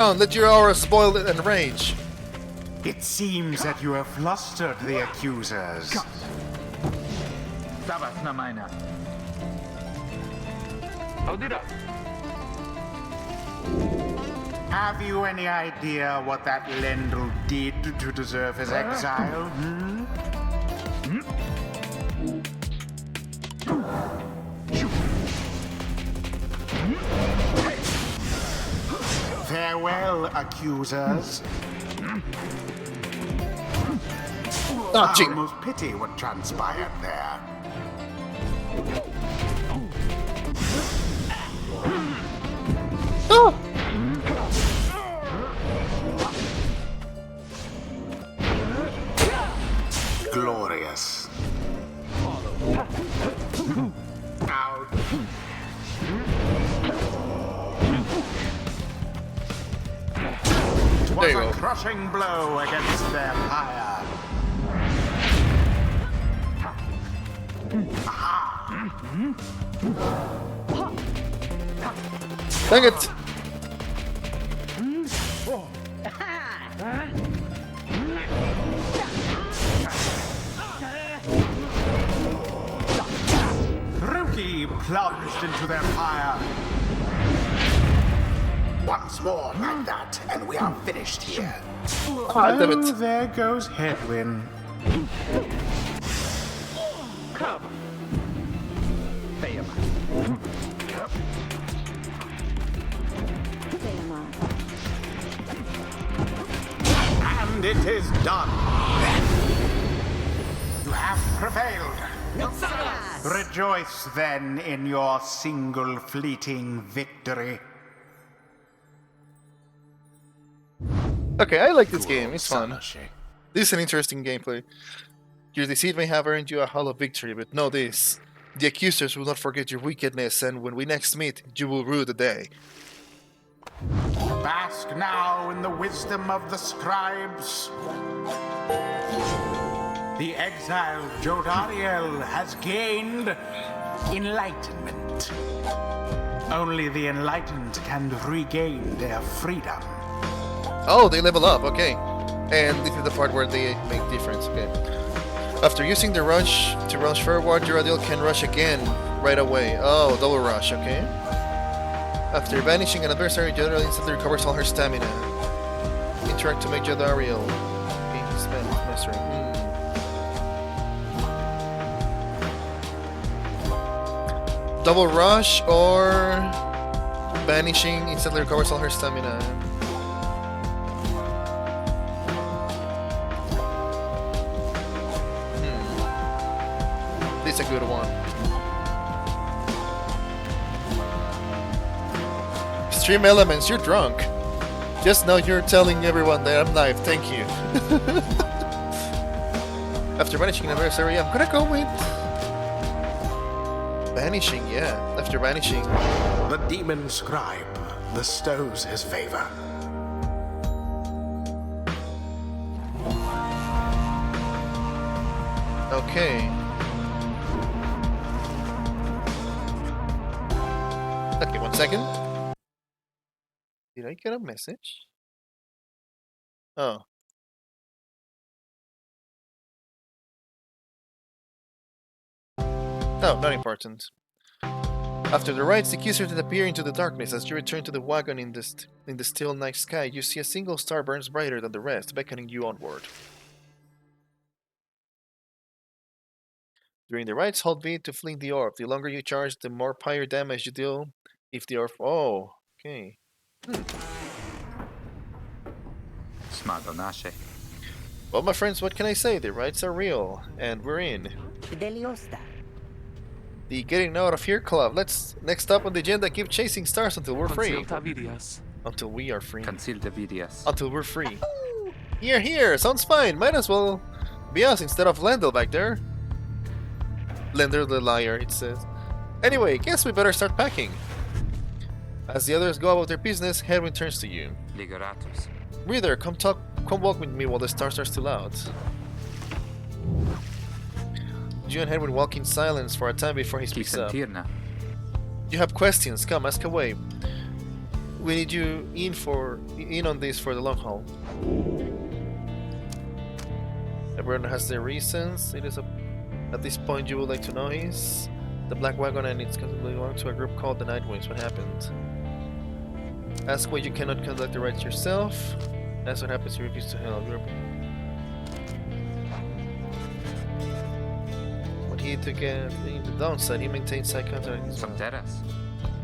Don't let your aura spoil it and rage. It seems that you have flustered the accusers. Dawas na meiner. Audira. Have you any idea what that Lendl did to deserve his exile? Farewell, accusers. I Dodging. almost pity what transpired there. Oh! Glorious. Out. It was There you a go. crushing blow against their pyre. Dang it! Rookie plunged into their fire. Once more like that, and we are finished here. Ah, damn Oh, it. there goes Hedwin. Come. Bam. And it is done. You have prevailed. Rejoice then in your single fleeting victory. Okay, I like this game. It's fun. This is an interesting gameplay. Your deceit may have earned you a hollow victory, but know this. The accusers will not forget your wickedness, and when we next meet, you will rue the day. Bask now in the wisdom of the scribes. The exiled Jodariel has gained enlightenment. Only the enlightened can regain their freedom. Oh, they level up, okay. And this is the part where they make difference, okay. After using the rush to rush forward, Jodariel can rush again right away. Oh, double rush, okay. After vanishing an adversary, Jodariel instantly recovers all her stamina. Interact to make Jodariel gain his mastery. Double rush or vanishing instantly recovers all her stamina. This is a good one. Extreme elements, you're drunk. Just now you're telling everyone that I'm knife, thank you. After vanishing an adversary, I'm gonna go with vanishing, yeah. After vanishing. The demon scribe bestows his favor. Okay. Okay, 1 second. Did I get a message? Oh. No, not important. After the rites, the accusers disappear into the darkness. As you return to the wagon in the still night sky, you see a single star burns brighter than the rest, beckoning you onward. During the rites, hold V to fling the orb. The longer you charge, the more pyre damage you deal. If the orb... Oh, okay. Smadonashe. Well, my friends, what can I say? The rites are real, and we're in. The Getting Out of Here Club. Let's next up on the agenda, keep chasing stars until we're free. Until we are free. Until we're free. Here! Sounds fine. Might as well be us instead of Lendl back there. Lender the liar, it says. Anyway, guess we better start packing. As the others go about their business, Hedwin turns to you. Ligoratus. Reader, come walk with me while the stars are still out. You and Hedwin walk in silence for a time before he speaks up. You have questions, come, ask away. We need you in on this for the long haul. Everyone has their reasons. At this point you would like to know is the Black Wagon, and it's going to belong to a group called the Nightwings. What happened? Ask why you cannot conduct the rites yourself. That's what happens. You refuse to help. When he took in the downside, he maintained side contact with his mouth.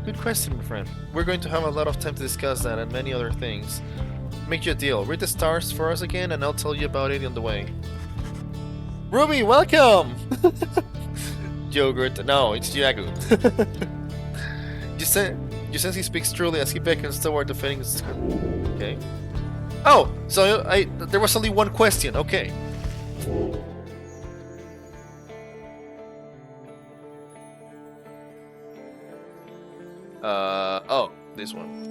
Good question, my friend. We're going to have a lot of time to discuss that and many other things. Make you a deal. Read the stars for us again, and I'll tell you about it on the way. Ruby, welcome! Yogurt. No, it's Jagu. You sense he speaks truly as he beckons toward the fading. Okay. Oh, so there was only one question. Okay. Oh, this one.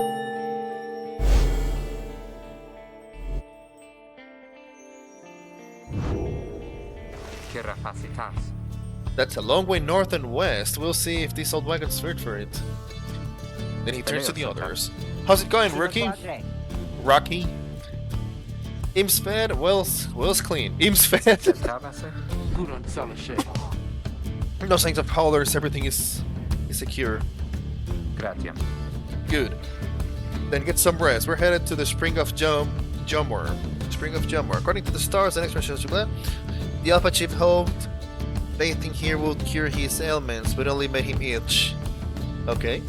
That's a long way north and west. We'll see if these old wagons fit for it. Then he turns to the others. How's it going, Rookie? Rocky? Im's fed, Will's clean. Im's fed. No signs of howlers, everything is secure. Good. Then get some rest. We're headed to the Spring of Jomor. Spring of Jomor. According to the stars, the next one, the Alpha Chief hoped bathing here would cure his ailments, but only made him itch. Okay.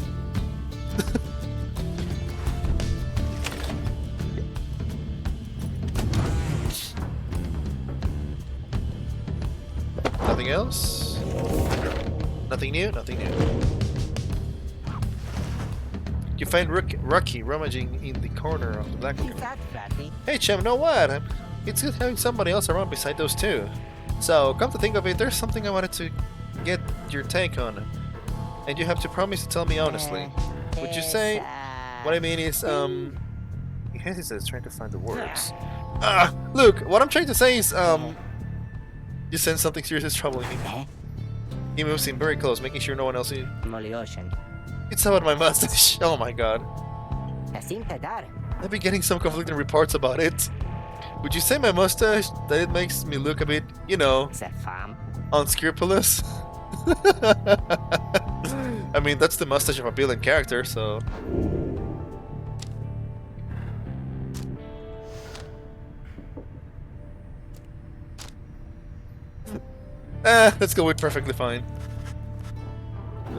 Nothing else? Nothing new? Nothing new. You find Rocky rummaging in the corner of the black room. Hey Chum, know what? It's good having somebody else around beside those two. So, come to think of it, there's something I wanted to get your take on. And you have to promise to tell me honestly. Would you say... What I mean is, he hesitates trying to find the words. Look, what I'm trying to say is, you sense something serious is troubling him. He moves in very close, making sure no one else is... It's about my mustache. Oh my god. I've been getting some conflicting reports about it. Would you say my mustache, that it makes me look a bit, you know, unscrupulous? I mean, that's the mustache of a villain character, so... Let's go with perfectly fine.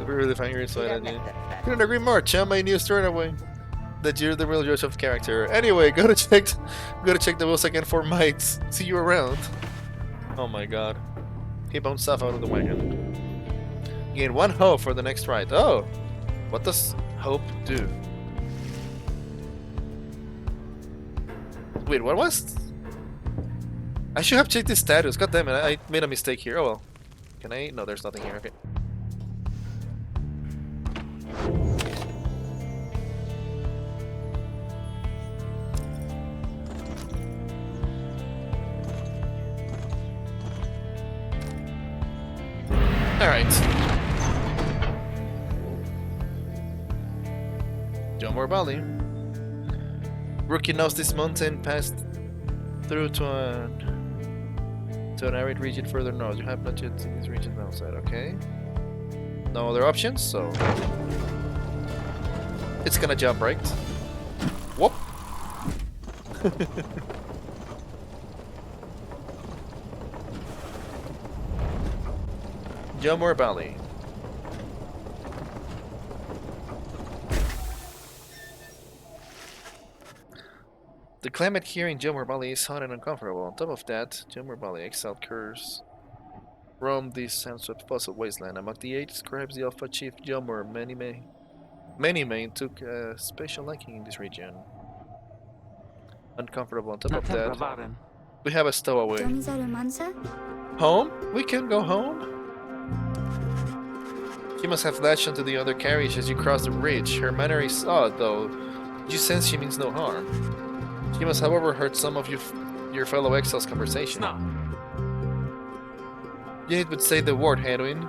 Really fine here inside on you. Couldn't agree more, chum. I knew straight away that you're the real judge of character. Anyway, go to check the wheels again for mites. See you around. Oh my god. He bounced stuff out of the wagon. Gain 1 hope for the next ride. Oh! What does hope do? Wait, what was? I should have checked the status. God damn it, I made a mistake here. Oh well. Can I? No, there's nothing here. Okay. Alright. Jomor Valley. Rookie knows this mountain passed through to an arid region further north. You have not yet seen this region outside, okay? No other options, so... It's gonna jump, right? Whoop! Jomor Valley. The climate here in Jomor Valley is hot and uncomfortable. On top of that, Jomor Valley exiled curs roam this sand-swept fossil wasteland. Among the 8 scribes, the Alpha Chief Jomor many took a special liking in this region. Uncomfortable. On top of that, we have a stowaway. Home? We can go home? She must have latched onto the other carriage as you cross the bridge. Her manner is odd, though. You sense she means no harm. She must have overheard some of your fellow exiles' conversation. You would say the word, Hedwin.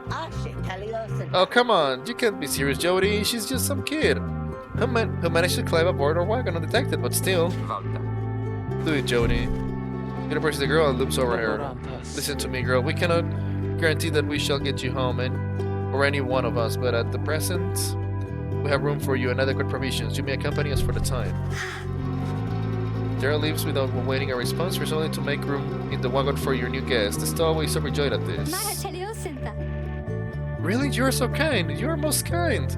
Oh, come on. You can't be serious, Jody. She's just some kid. who managed to climb aboard our wagon undetected, but still. Do it, Jody. Universe the girl and loops over her. Listen to me, girl. We cannot guarantee that we shall get you home, or any one of us, but at the present, we have room for you and adequate provisions. You may accompany us for the time. Dara leaves without waiting a response, resolving to make room in the wagon for your new guest. The stowaway is overjoyed at this. Really? You're so kind. You're most kind.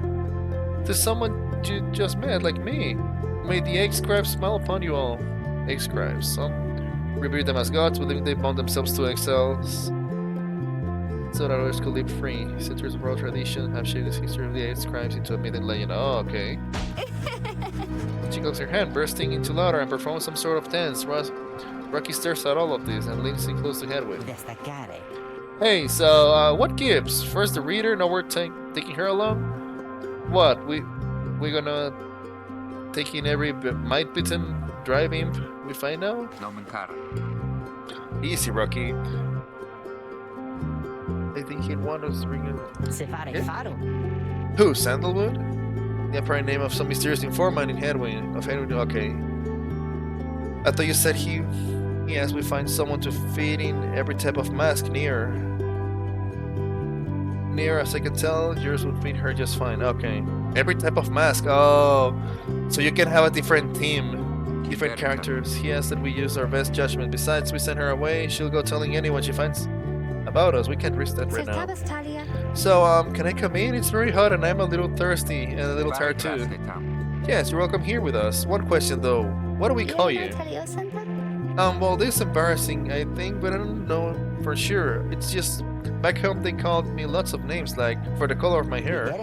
To someone you just met, like me. May the egg scribes smile upon you all. Egg scribes. Some revere them as gods, believing they bound themselves to eggshells so that others could live free. Centuries of oral tradition have shaped the history of the egg scribes into a mythic legend. Oh, okay. She cocks her hand, bursting into laughter and performs some sort of dance. Rocky stares at all of this and leans in close to Hedwig. Hey, so what gives? First the reader, now we're taking her along? What, we gonna take in every might-bitten drive imp we find now? Easy, Rocky. I think he'd want us to bring in... Who, Sandalwood? The apparent name of some mysterious informant in Hedwig. Okay. I thought you said he asked we find someone to fit in every type of mask near. Near, as I can tell, yours would fit her just fine. Okay. Every type of mask. Oh. So you can have a different team. Different characters. He asked that we use our best judgment. Besides, we send her away. She'll go telling anyone she finds about us. We can't risk that right now. So, can I come in? It's very hot and I'm a little thirsty and a little tired too. Yes, you're welcome here with us. One question though. What do we call you? Well, this is embarrassing, I think, but I don't know for sure. It's just, back home they called me lots of names, like, for the color of my hair.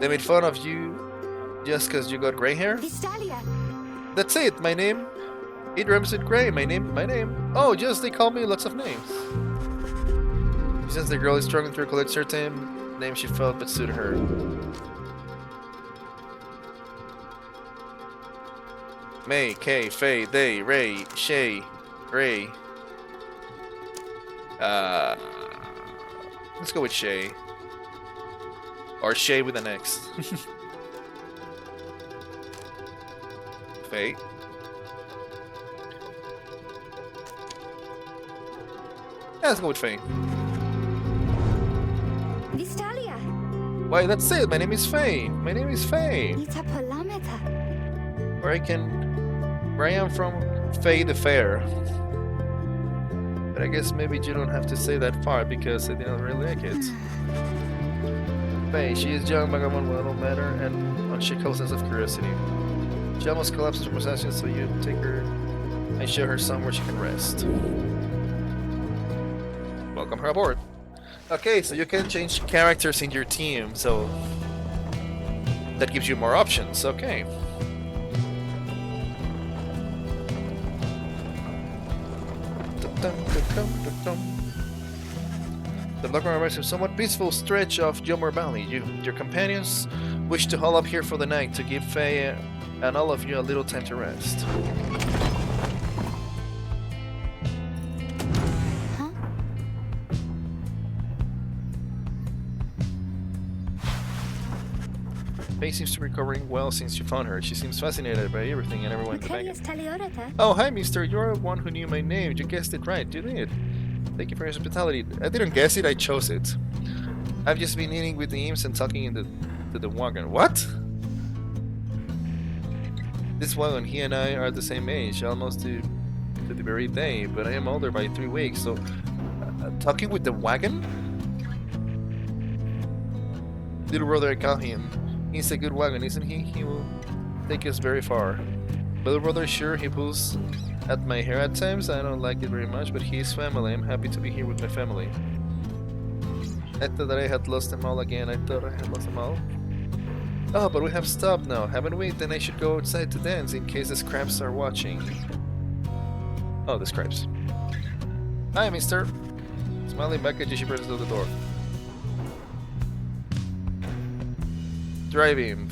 They made fun of you just because you got gray hair? That's it, my name. It rhymes with gray, my name. Oh, just they call me lots of names. Since the girl is struggling to recollect certain names she felt but suited her. May, Kay, Faye, Day, Ray, Shay, Ray. Let's go with Shay. Or Shay with an X. Faye. Yeah, let's go with Faye. Why, that's it. My name is Faye. Where I am from, Faye the Fair. But I guess maybe you don't have to say that part because I didn't really like it. Faye, she is young, vagabond with a little manner and unshakable sense of curiosity. She almost collapses from possession, so you take her and show her somewhere she can rest. Welcome her aboard. Okay, so you can change characters in your team, so that gives you more options. Okay. The block reminds a somewhat peaceful stretch of Jomor Valley. Your companions wish to haul up here for the night to give Faye and all of you a little time to rest. Faye seems to be recovering well since you found her. She seems fascinated by everything and everyone in the wagon. Oh, hi, mister. You're the one who knew my name. You guessed it right. You did. Thank you for your hospitality. I didn't guess it. I chose it. I've just been eating with the imps and talking to the wagon. What? This wagon, he and I are the same age, almost to the very day, but I am older by 3 weeks, so... talking with the wagon? Little brother, I call him. He's a good wagon, isn't he? He will take us very far. Little brother, sure, he pulls at my hair at times. I don't like it very much, but he's family. I'm happy to be here with my family. I thought that I had lost them all again. Oh, but we have stopped now, haven't we? Then I should go outside to dance in case the scraps are watching. Oh, the scraps. Hi, mister. Smiling back at you, she presses to the door. Driving.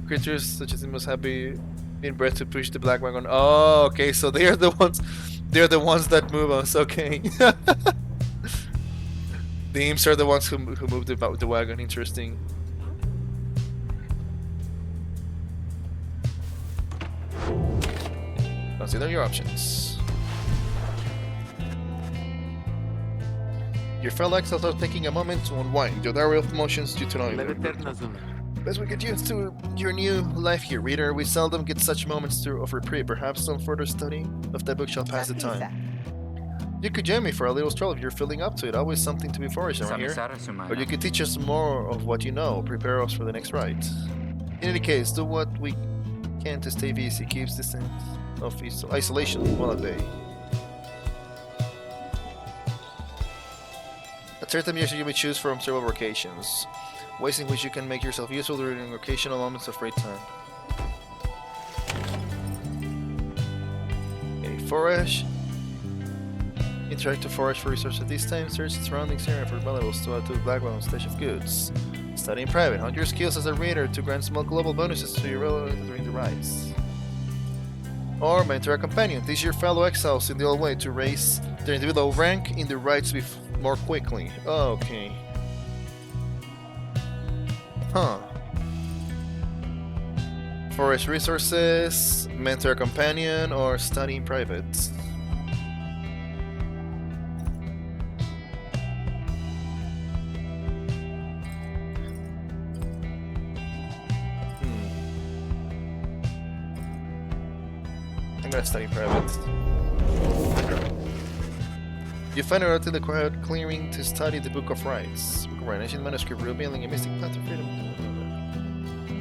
Creatures such as him must have been bred to push the black wagon. Oh, okay, so they are the ones that move us, okay. The imps are the ones who move the wagon, interesting. Consider your options. Your fellow exiles are taking a moment to unwind your diary of emotions due to as we get used to your new life here, reader, we seldom get such moments of reprieve. Perhaps some further study of that book shall pass the time. You could join me for a little stroll if you're feeling up to it. Always something to be foraged around here. Or you could teach us more of what you know. Prepare us for the next ride. In any case, do what we can to stay busy. Keeps distance of isolation while at bay. At certain years you may choose from several vocations. Ways in which you can make yourself useful during occasional moments of free time. Okay, forage. Interact to forage for resources at this time. Search the surroundings area for valuables to add to the background stash of goods. Study in private. Hunt your skills as a reader to grant small global bonuses to your relatives during the rides. Or mentor a companion. Teach your fellow exiles in the old way to raise their individual rank in the rides more quickly. Okay. Huh. Forage resources, mentor a companion, or study in private. I'm gonna study private. You find a relatively quiet clearing to study the Book of Rites. Book of Rites, ancient manuscript revealing a mystic path to freedom.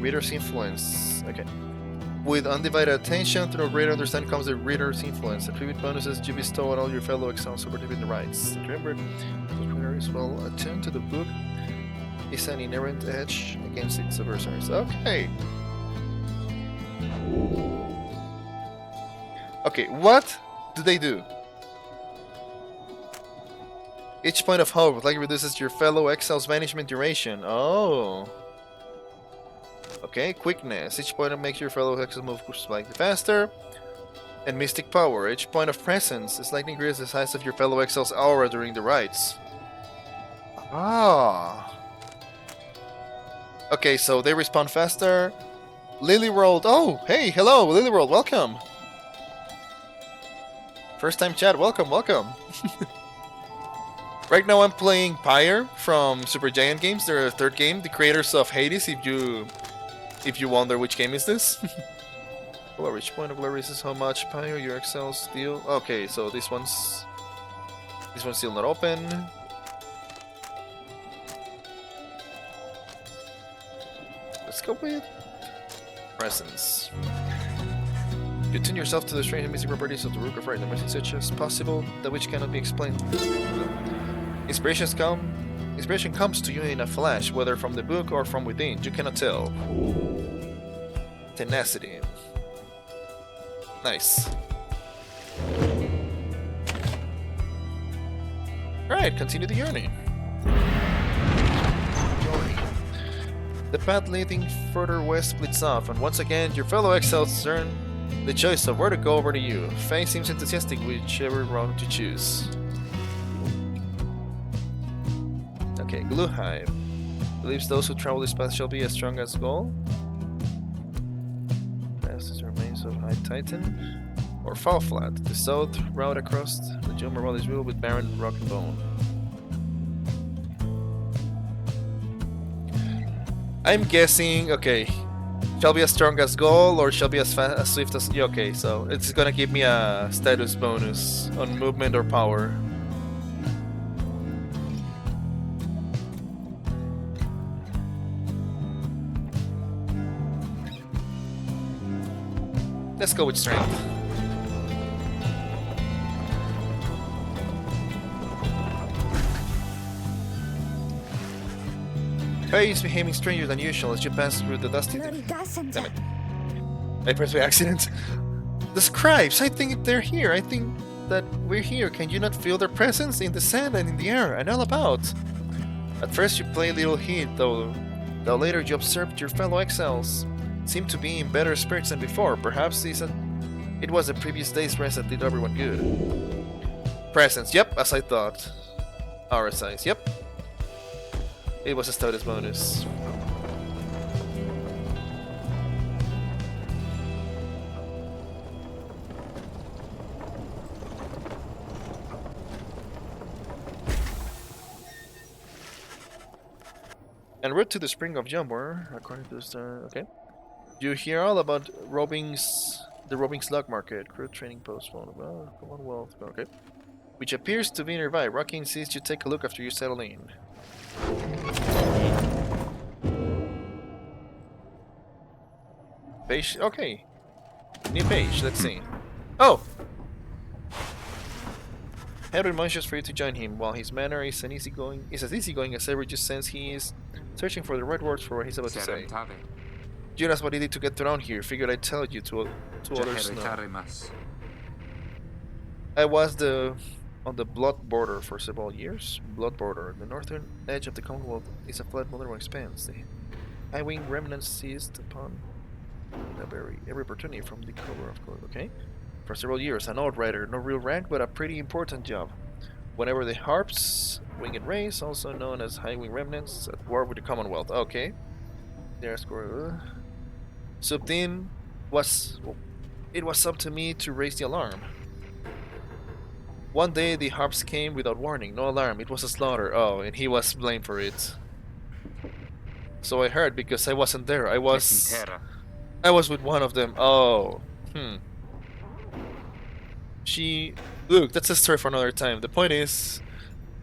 Reader's influence. Okay. With undivided attention, through greater understanding comes the reader's influence. Attribute bonuses you bestow on all your fellow exiles who participate in the rites. Remember, the reader is well attuned to the book is an inherent edge against its adversaries. Okay. Okay, what do they do? Each point of hope likely reduces your fellow exile's management duration. Oh. Okay, quickness. Each point makes your fellow exiles move slightly faster. And mystic power. Each point of presence is likely increases the size of your fellow exile's aura during the rites. Ah. Okay, so they respond faster. Lily World. Oh, hey, hello, Lily World, welcome. First time chat, welcome, welcome. Right now I'm playing Pyre from Supergiant Games, their third game, the creators of Hades, if you wonder which game is this. Well, each point of glory is how much Pyre your exiles deal. Okay, so this one's still not open. Let's go with presence. You tune yourself to the strange and mystic properties of the Rook of Right, the message such as possible, that which cannot be explained. Inspiration comes to you in a flash, whether from the book or from within, you cannot tell. Tenacity. Nice. Alright, continue the journey. The path leading further west splits off, and once again your fellow exiles turn the choice of where to go over to you. Fate seems enthusiastic whichever route you choose. Okay, Glue Hive. Believes those who travel this path shall be as strong as gold. As the remains of High Titan. Or Fall Flat, the south route across the Jumper World is riddled with barren rock and bone. I'm guessing, okay, shall be as strong as gold or shall be as fast, as swift as... Yeah, okay, so it's gonna give me a status bonus on movement or power. Let's go with strength. Pyre is behaving stranger than usual as you pass through the dusty... Damn it. I pressed by accident. The scribes! I think they're here. I think that we're here. Can you not feel their presence in the sand and in the air and all about? At first you play little heed, though later you observed your fellow exiles seemed to be in better spirits than before. Perhaps it was the previous day's rest that did everyone good. Presence, yep, as I thought. Aura size, yep. It was a status bonus. En route to the spring of Jumper, according to the okay. You hear all about the Robbing Slug Market, crew training post phone. Well, Commonwealth, okay. Which appears to be nearby. Rocky insists you take a look after you settle in. Page, okay. New page, let's see. Oh! Henry motions for you to join him, while his manner is as easygoing as ever, just since he is searching for the right words for what he's about to say. You asked what he did to get around here. Figured I'd tell you to others know. I was on the Blood Border for several years. Blood Border, the northern edge of the Commonwealth, is a flat modern expanse. The high-wing remnants seized upon every opportunity from the cover of code, okay? For several years, an outrider, no real rank, but a pretty important job. Whenever the Harps, winged race, also known as high-wing remnants, at war with the Commonwealth, okay. There's Subteam it was up to me to raise the alarm. One day the Harps came without warning, no alarm, it was a slaughter. Oh, and he was blamed for it. So I heard because I wasn't there. I was with one of them. Oh, Look, that's a story for another time. The point is,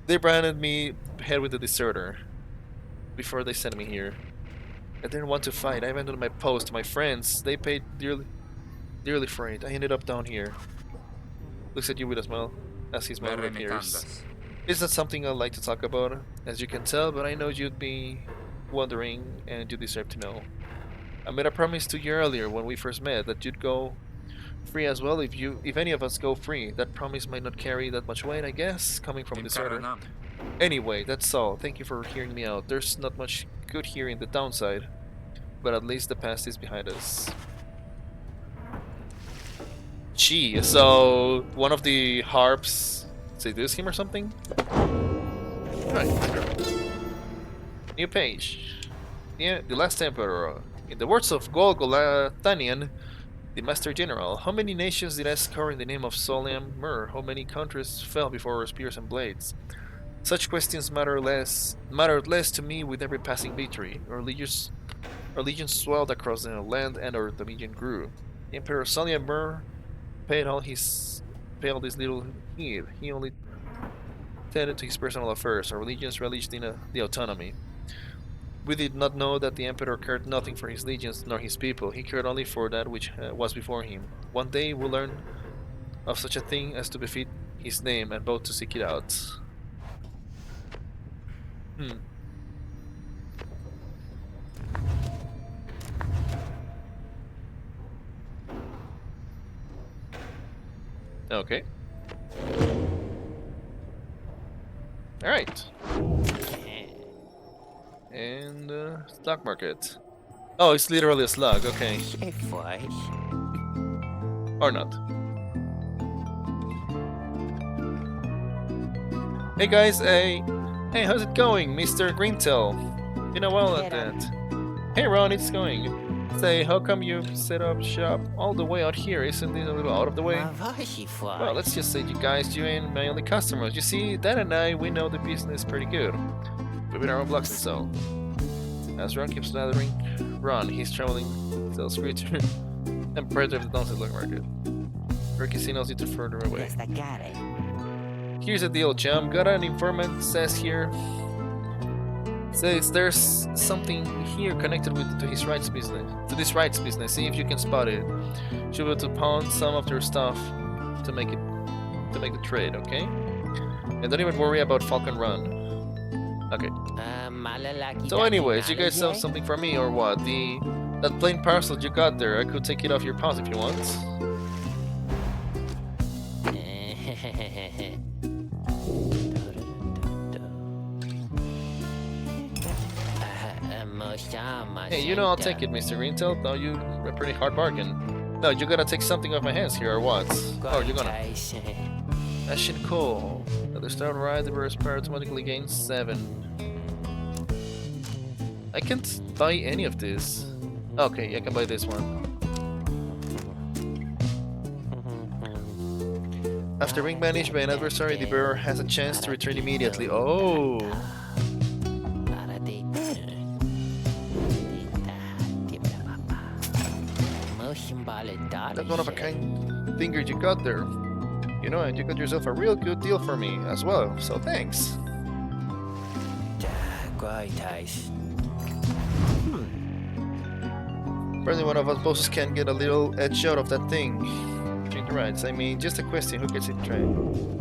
they branded me head with the deserter before they sent me here. I didn't want to fight. I abandoned my post. My friends, they paid dearly for it. I ended up down here. Looks at you with a smile as his smile appears. It's not something I'd like to talk about, as you can tell, but I know you'd be wondering, and you deserve to know. I made a promise to you earlier when we first met that you'd go free as well if any of us go free. That promise might not carry that much weight, I guess, coming from a deserter. Anyway, that's all. Thank you for hearing me out. There's not much good here in the downside, but at least the past is behind us. Gee, so one of the Harps seduced him or something? Right. New page. Yeah, the last emperor. In the words of Golgolathanian, the Master General, how many nations did I scour in the name of Soliam Mur? How many countries fell before our spears and blades? Such questions mattered less to me with every passing victory. Our legions swelled across the land, and our dominion grew. Emperor Soliam Mur paid all this little heed. He only tended to his personal affairs. Our legions relished in the autonomy. We did not know that the Emperor cared nothing for his legions nor his people. He cared only for that which was before him. One day we'll learn of such a thing as to befit his name and both to seek it out. Okay. Alright. And stock market. Oh, it's literally a slug, okay. Or not. Hey guys, hey, how's it going, Mr. Greentel? Been a while at that. Hey Ron, it's going. Say, how come you set up shop all the way out here? Isn't it a little out of the way? Well, let's just say you ain't my only customers. You see, Dad and I, we know the business pretty good. We've been our own blocks and so. As Ron keeps lathering, Ron, he's traveling sales creature and predator of the Downset Black Market. Ricky signals you to further away. Here's the deal, chum. Got an informant, says there's something here connected to his rights business. See if you can spot it. Should be able to pawn some of their stuff to make the trade, okay? And don't even worry about Falcon Run. Okay. So anyways, you guys have something for me or what? That plain parcel you got there, I could take it off your paws if you want. Hey, you know I'll take it, Mr. Greentel. Though you a pretty hard bargain. No, you gotta take something off my hands here, or what? Oh, you're gonna. Ashen Coal. At the start, right, the burst power automatically gains 7. I can't buy any of this. Okay, I can buy this one. After being managed by an adversary, the bearer has a chance to return immediately. Oh! That's one of a kind finger you got there. You know, and you got yourself a real good deal for me as well, so thanks. Apparently one of us bosses can get a little edge out of that thing. Change the rights. I mean, just a question, who gets it right?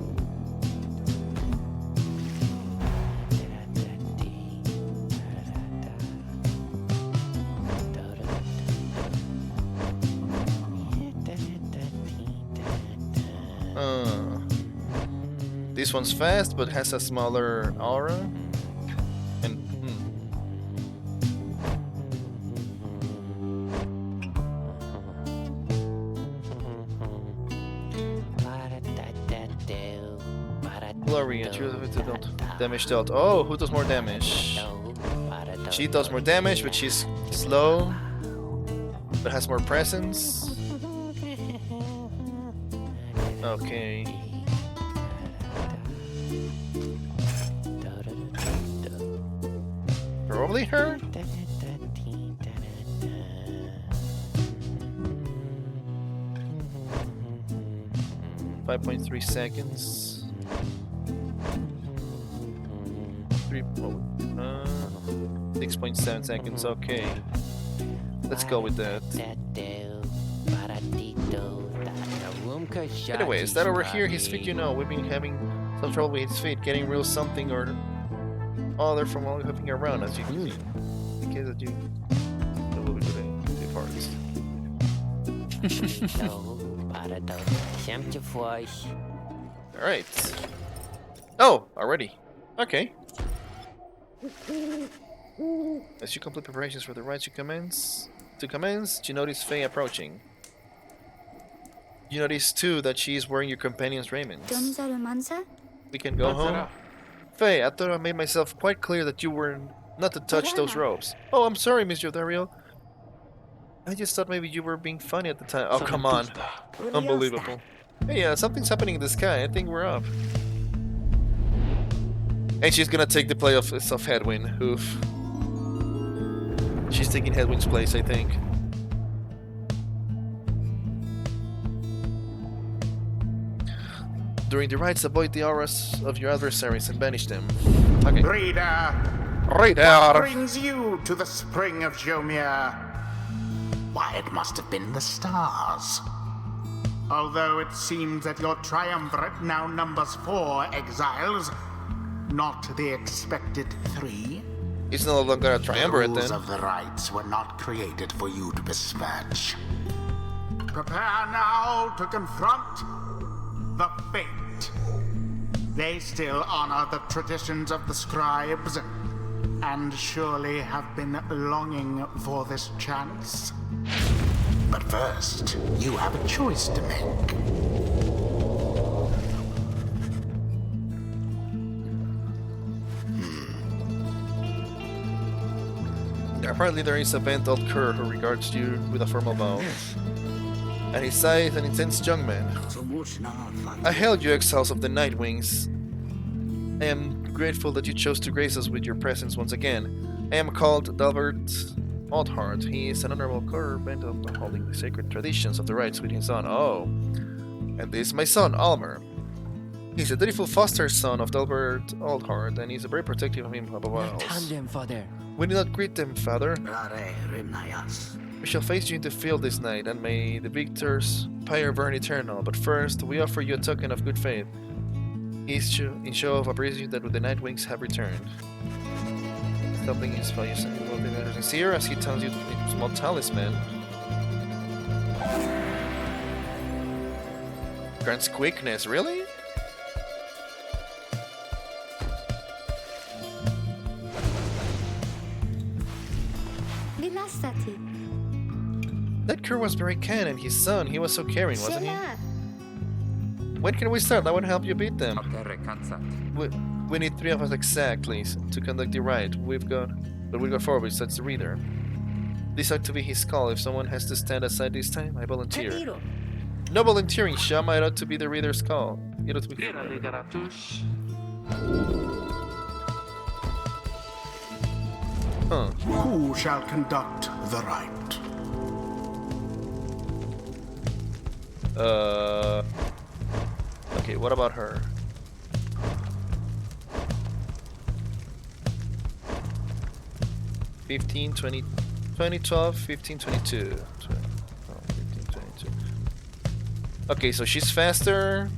This one's fast, but has a smaller aura. And Glory, and damage dealt. Oh, who does more damage? She does more damage, but she's slow, but has more presence. Okay. Probably her? 5.3 seconds. 6.7 seconds, okay. Let's go with that. Anyway, is that over here? His feet, you know, we've been having some trouble with his feet, getting real something or other from all hopping around, as you can see. In case that you will be doing two parts. Alright. Oh, already. Okay. As you complete preparations for the rites you commence, you notice Faye approaching. You notice too that she is wearing your companion's raiment. We can go home. Faye, I thought I made myself quite clear that you were not to touch those robes. Oh, I'm sorry, Mr. Dario. I just thought maybe you were being funny at the time. Oh, come on. Unbelievable. Hey, something's happening in the sky. I think we're up. And she's gonna take the play of Headwind. Oof. She's taking Headwind's place, I think. During the rites, avoid the auras of your adversaries and banish them. Okay. Reader! Reader! What brings you to the spring of Jomir? Why, it must have been the stars. Although it seems that your triumvirate now numbers 4 exiles, not the expected 3. It's no longer a triumvirate then. The rules of the rites were not created for you to besmirch. Prepare now to confront the fate. They still honor the traditions of the scribes, and surely have been longing for this chance. But first, you have a choice to make. Apparently there is a bent old cur who regards you with a formal bow. At his side, an intense young man. I hailed you, exiles of the Night Wings. I am grateful that you chose to grace us with your presence once again. I am called Dalbert Oldheart. He is an honorable cur bent on upholding the sacred traditions of the rites with his son. Oh. And this is my son, Almer. He's a dutiful foster son of Dalbert Oldheart, and he's very protective of him above all else. We do not greet them, father. We shall face you in the field this night, and may the victor's pyre burn eternal. But first, we offer you a token of good faith, in show of appreciation that the Night Wings have returned. Stopping his fire, you will be sincere as he tells you a small talisman. Grants quickness, really? That cur was very kind, and his son, he was so caring, wasn't he? When can we start? I want to help you beat them. We need 3 of us exactly to conduct the rite. We've got 4 besides the reader. This ought to be his call. If someone has to stand aside this time, I volunteer. No volunteering, Shama. It ought to be the reader's call. It ought to be. Huh. Who shall conduct the rite? Okay, what about her? $15, $20, 2012, $15, $22. 15, $22. Okay, so she's faster.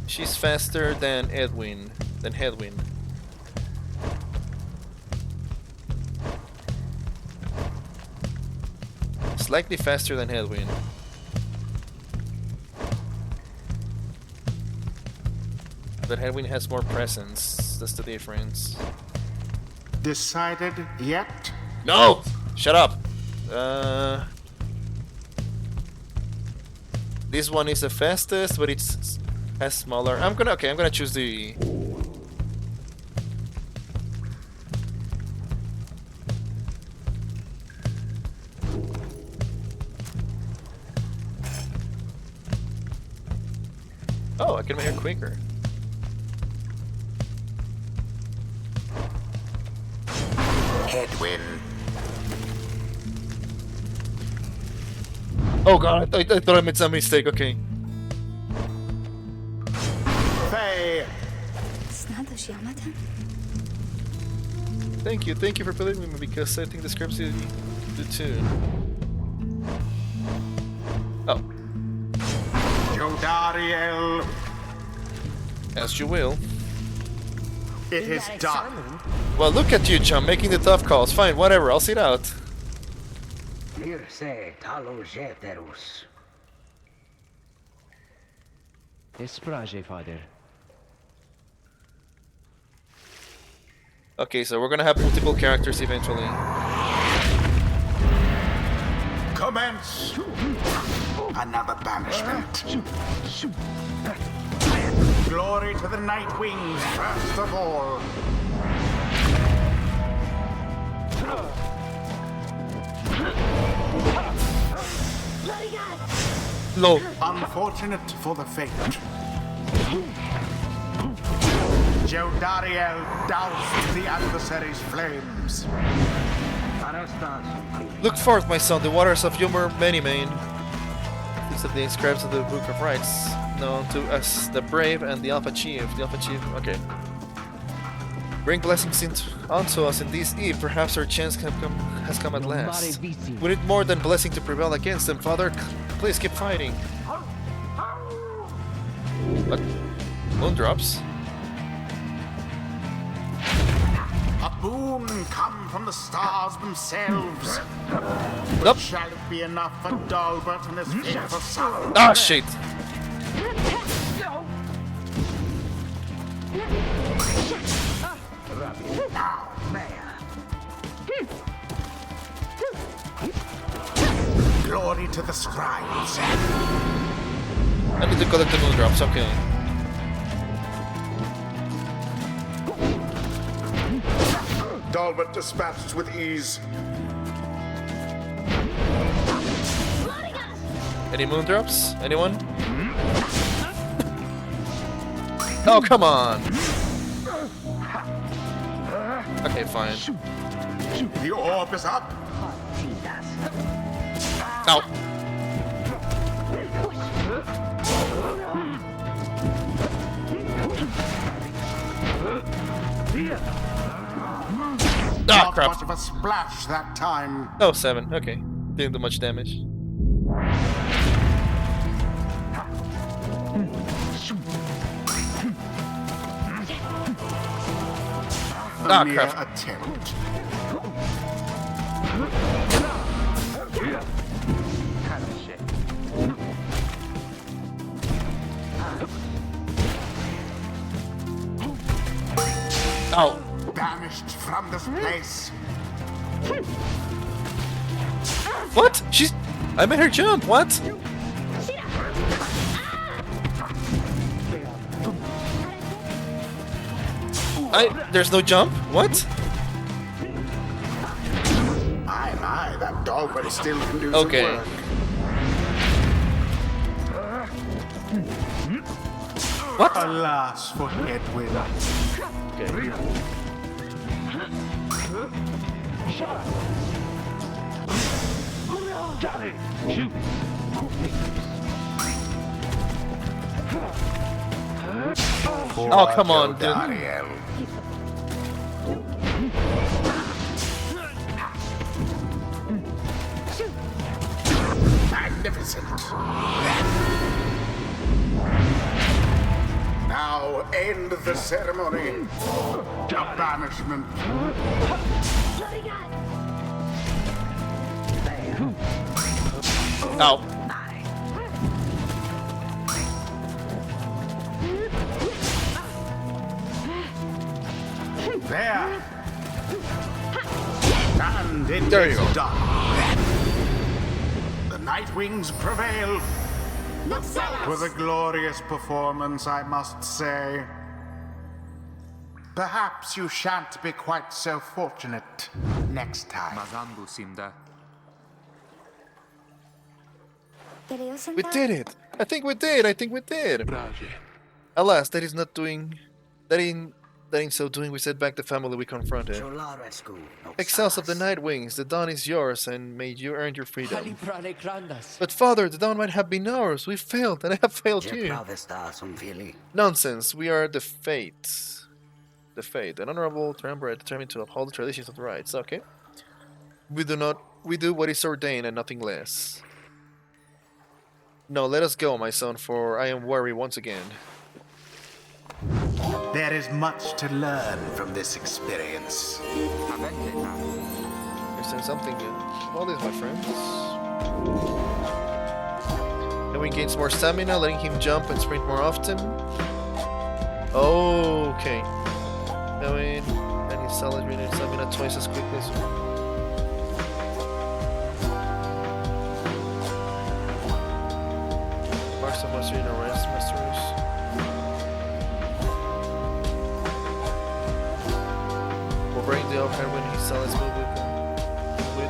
She's faster than Edwin, than Hedwin. Slightly faster than Hedwin. But Hedwin has more presence. That's the difference. Decided yet? No! Shut up! This one is the fastest, but it's has smaller. I'm gonna choose the. Oh, I can make her quicker. Edwin. Oh god, I thought I made some mistake, okay. Faye. Thank you for believing me, because I think the scripts do too. Oh. Jodariel. As you will. It is done. Well, look at you, chum, making the tough calls. Fine, whatever, I'll sit out. Father. Okay, so we're gonna have multiple characters eventually. Commence. Another banishment. Glory to the Night Wings, first of all. Low. Unfortunate for the Fate. Jodariel doused the adversary's flames. Look forth, my son, the waters of Yumur Manimane. These are the scribes of the Book of Rights, known to us, the brave and the Alpha Chief. The Alpha Chief, okay. Bring blessings onto us in this eve. Perhaps our chance has come at last. We need more than blessing to prevail against them, Father. Please keep fighting. What? Moon drops? A boon come from the stars themselves. Nope. Shall it be enough for Dalbert and his fearful son? Ah, shit. Now, glory to the scribes. I need to collect the moon drops, okay. Dalbert dispatched with ease. Any moon drops? Anyone? Oh, come on! Okay, fine. The orb is up. Ow! Ah, Not crap. much of a splash that time. Oh, 7. Okay. Didn't do much damage. Ah, Mere crap. attempt. Ow. Banished from this place. What? I made her jump. What? There's no jump? What? My, that Dalbert still can do Okay. some work. What? Alas for Edwin. Okay. Oh, come on, dude. Magnificent. Now end the ceremony of banishment. Ow. There. And it There you is go. done. The Nightwings prevail. With a glorious performance, I must say. Perhaps you shan't be quite so fortunate next time. We did it! I think we did! I think we did! Alas, that is not doing... That in so doing we set back the family we confronted. Exiles of the Nightwings, the dawn is yours, and may you earn your freedom. But father, the dawn might have been ours. We failed, and I have failed you. Nonsense, we are the Fate. The Fate, an honorable triumvirate determined to uphold the traditions of the rights. Okay. We do what is ordained and nothing less. No, let us go, my son, for I am weary once again. There is much to learn from this experience. There's something new. Well, this, my friends. Then we gain more stamina, letting him jump and sprint more often. Okay. Going, and his solid renewed stamina twice as quickly as... Marks of Master in Arrest Masters. Bring the overhead when he saw us move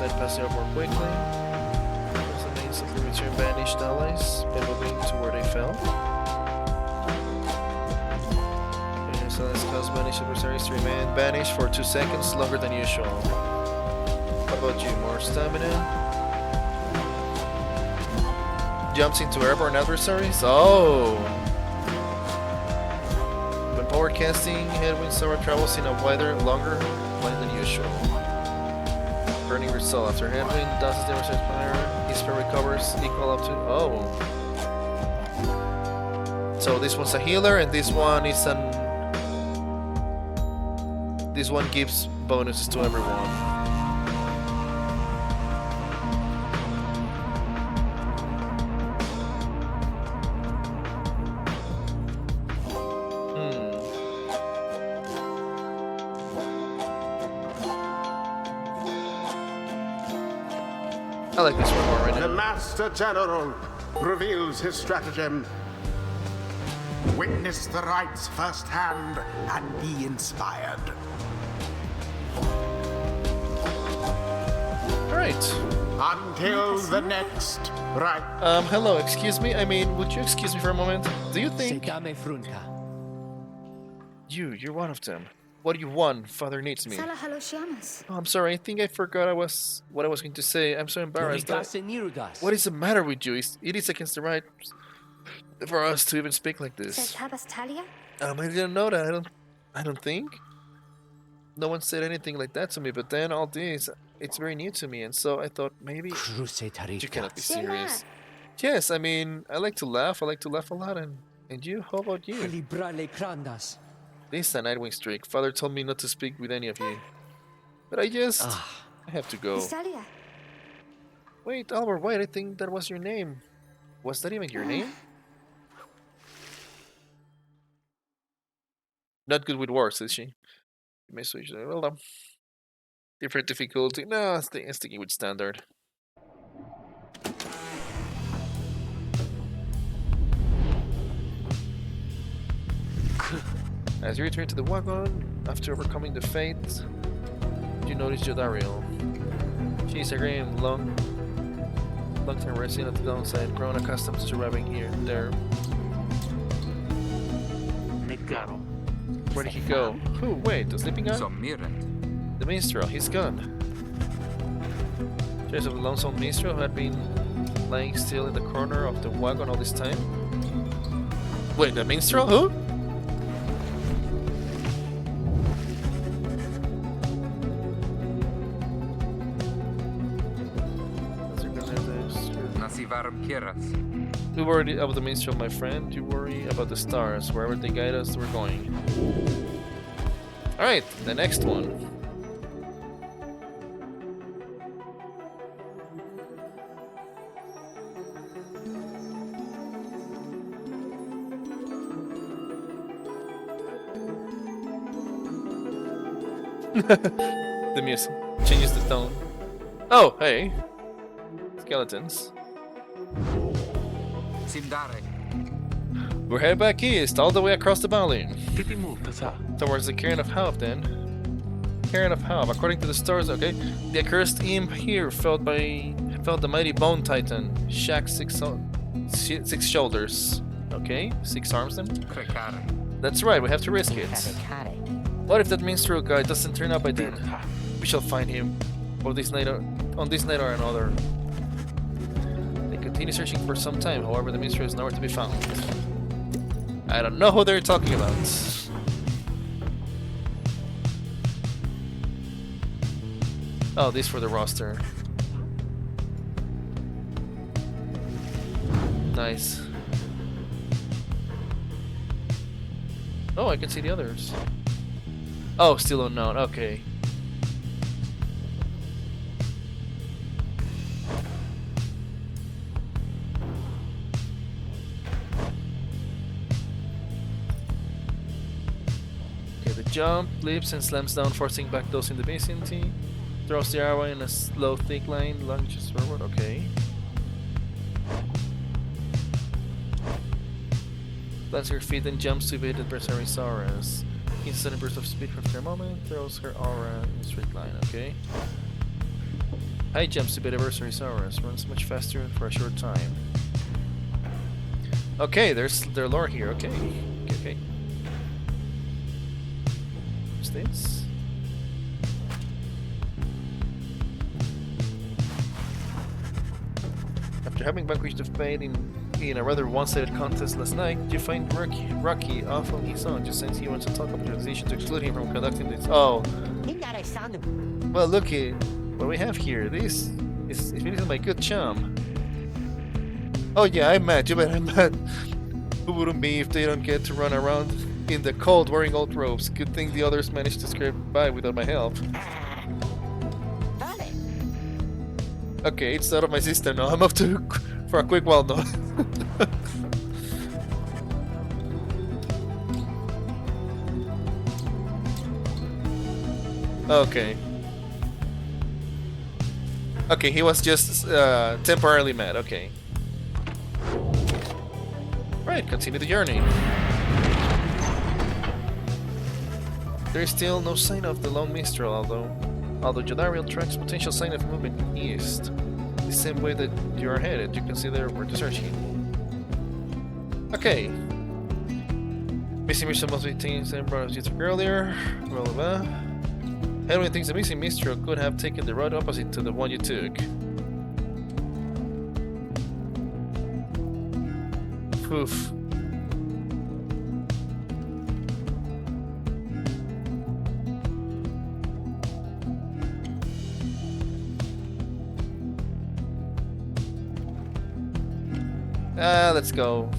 and pass it up more quickly. As the main simply return banished allies by moving to where they fell. And so this cause banished adversaries to remain banished for 2 seconds longer than usual. What about you? More stamina? Jumps into airborne adversaries? Oh! When power casting, Headwind Sora travels in a longer line than usual. Burning Result. After Headwind does his damage Pyre, his spell recovers equal up to... Oh. So this one's a healer and this one is an... This one gives bonuses to everyone. I like this one more right now. The Master General reveals his stratagem. Witness the rites firsthand and be inspired. Alright. Until the next rite. Hello, excuse me? I mean, would you excuse me for a moment? Do you think... You're one of them. What do you want? Father needs me. Oh, I'm sorry, I think I forgot what I was going to say. I'm so embarrassed. What is the matter with you? It is against the right for us to even speak like this. I didn't know that. I don't think. No one said anything like that to me, but then all this, it's very new to me, and so I thought maybe you cannot be serious. Yes, I mean, I like to laugh. I like to laugh a lot, and you? How about you? This is a Nightwing streak. Father told me not to speak with any of you. But I have to go. Wait, Albert, wait, I think that was your name. Was that even your name? Not good with words, is she? You may switch. Well, different difficulty. No, I'm sticking with standard. As you return to the wagon, after overcoming the fate, you notice Jodariel. She is a grim, long-term resident of the downside, grown accustomed to surviving here and there. Where did he go? Who? Wait, the sleeping guy? The minstrel, he's gone. Trace of the lonesome minstrel who had been lying still in the corner of the wagon all this time? Wait, the minstrel? Who? We worry about the minstrel, my friend. You worry about the stars. Wherever they guide us, we're going. Alright, the next one. The music changes the tone. Oh, hey. Skeletons. We're headed back east, all the way across the valley. Towards the Cairn of Half, then. Cairn of Half, according to the stars, okay. The accursed imp here felt the mighty bone titan. Shack six shoulders. Okay, 6 arms then? That's right, we have to risk it. What if that minstrel guy doesn't turn up by then? We shall find him on this night or another. They continue searching for some time, however the minstrel is nowhere to be found. I don't know who they're talking about. Oh, this for the roster. Nice. Oh, I can see the others. Oh, still unknown. Okay. Okay, the jump, leaps, and slams down, forcing back those in the vicinity. Throws the arrow in a slow, thick line, lunges forward. Okay. Plants her feet and jumps to evade adversary Saurus. In a sudden burst of speed from her moment, throws her aura in a straight line, okay? High jumps to beat adversary Saurus, runs much faster for a short time. Okay, there's their lore here, okay. Okay. What's this? After having vanquished the fate in a rather one-sided contest last night, you find Rocky off on his own just since he wants to talk about your decision to exclude him from conducting this. Oh. Well, looky, what we have here. This is my good chum. Oh yeah, I'm mad. You bet I'm mad. Who wouldn't be if they don't get to run around in the cold wearing old robes? Good thing the others managed to scrape by without my help. Okay, it's out of my system now. I'm off to for a quick while now. Okay. Okay, he was just temporarily mad. Okay. Right, continue the journey. There is still no sign of the lone minstrel, although Jadariel tracks potential sign of movement east. The same way that you are headed, you consider where to search him. Okay. Missing minstrel must be things that brought us earlier. Blah blah blah. Edwin thinks the missing minstrel could have taken the road opposite to the one you took. Oof. Let's go.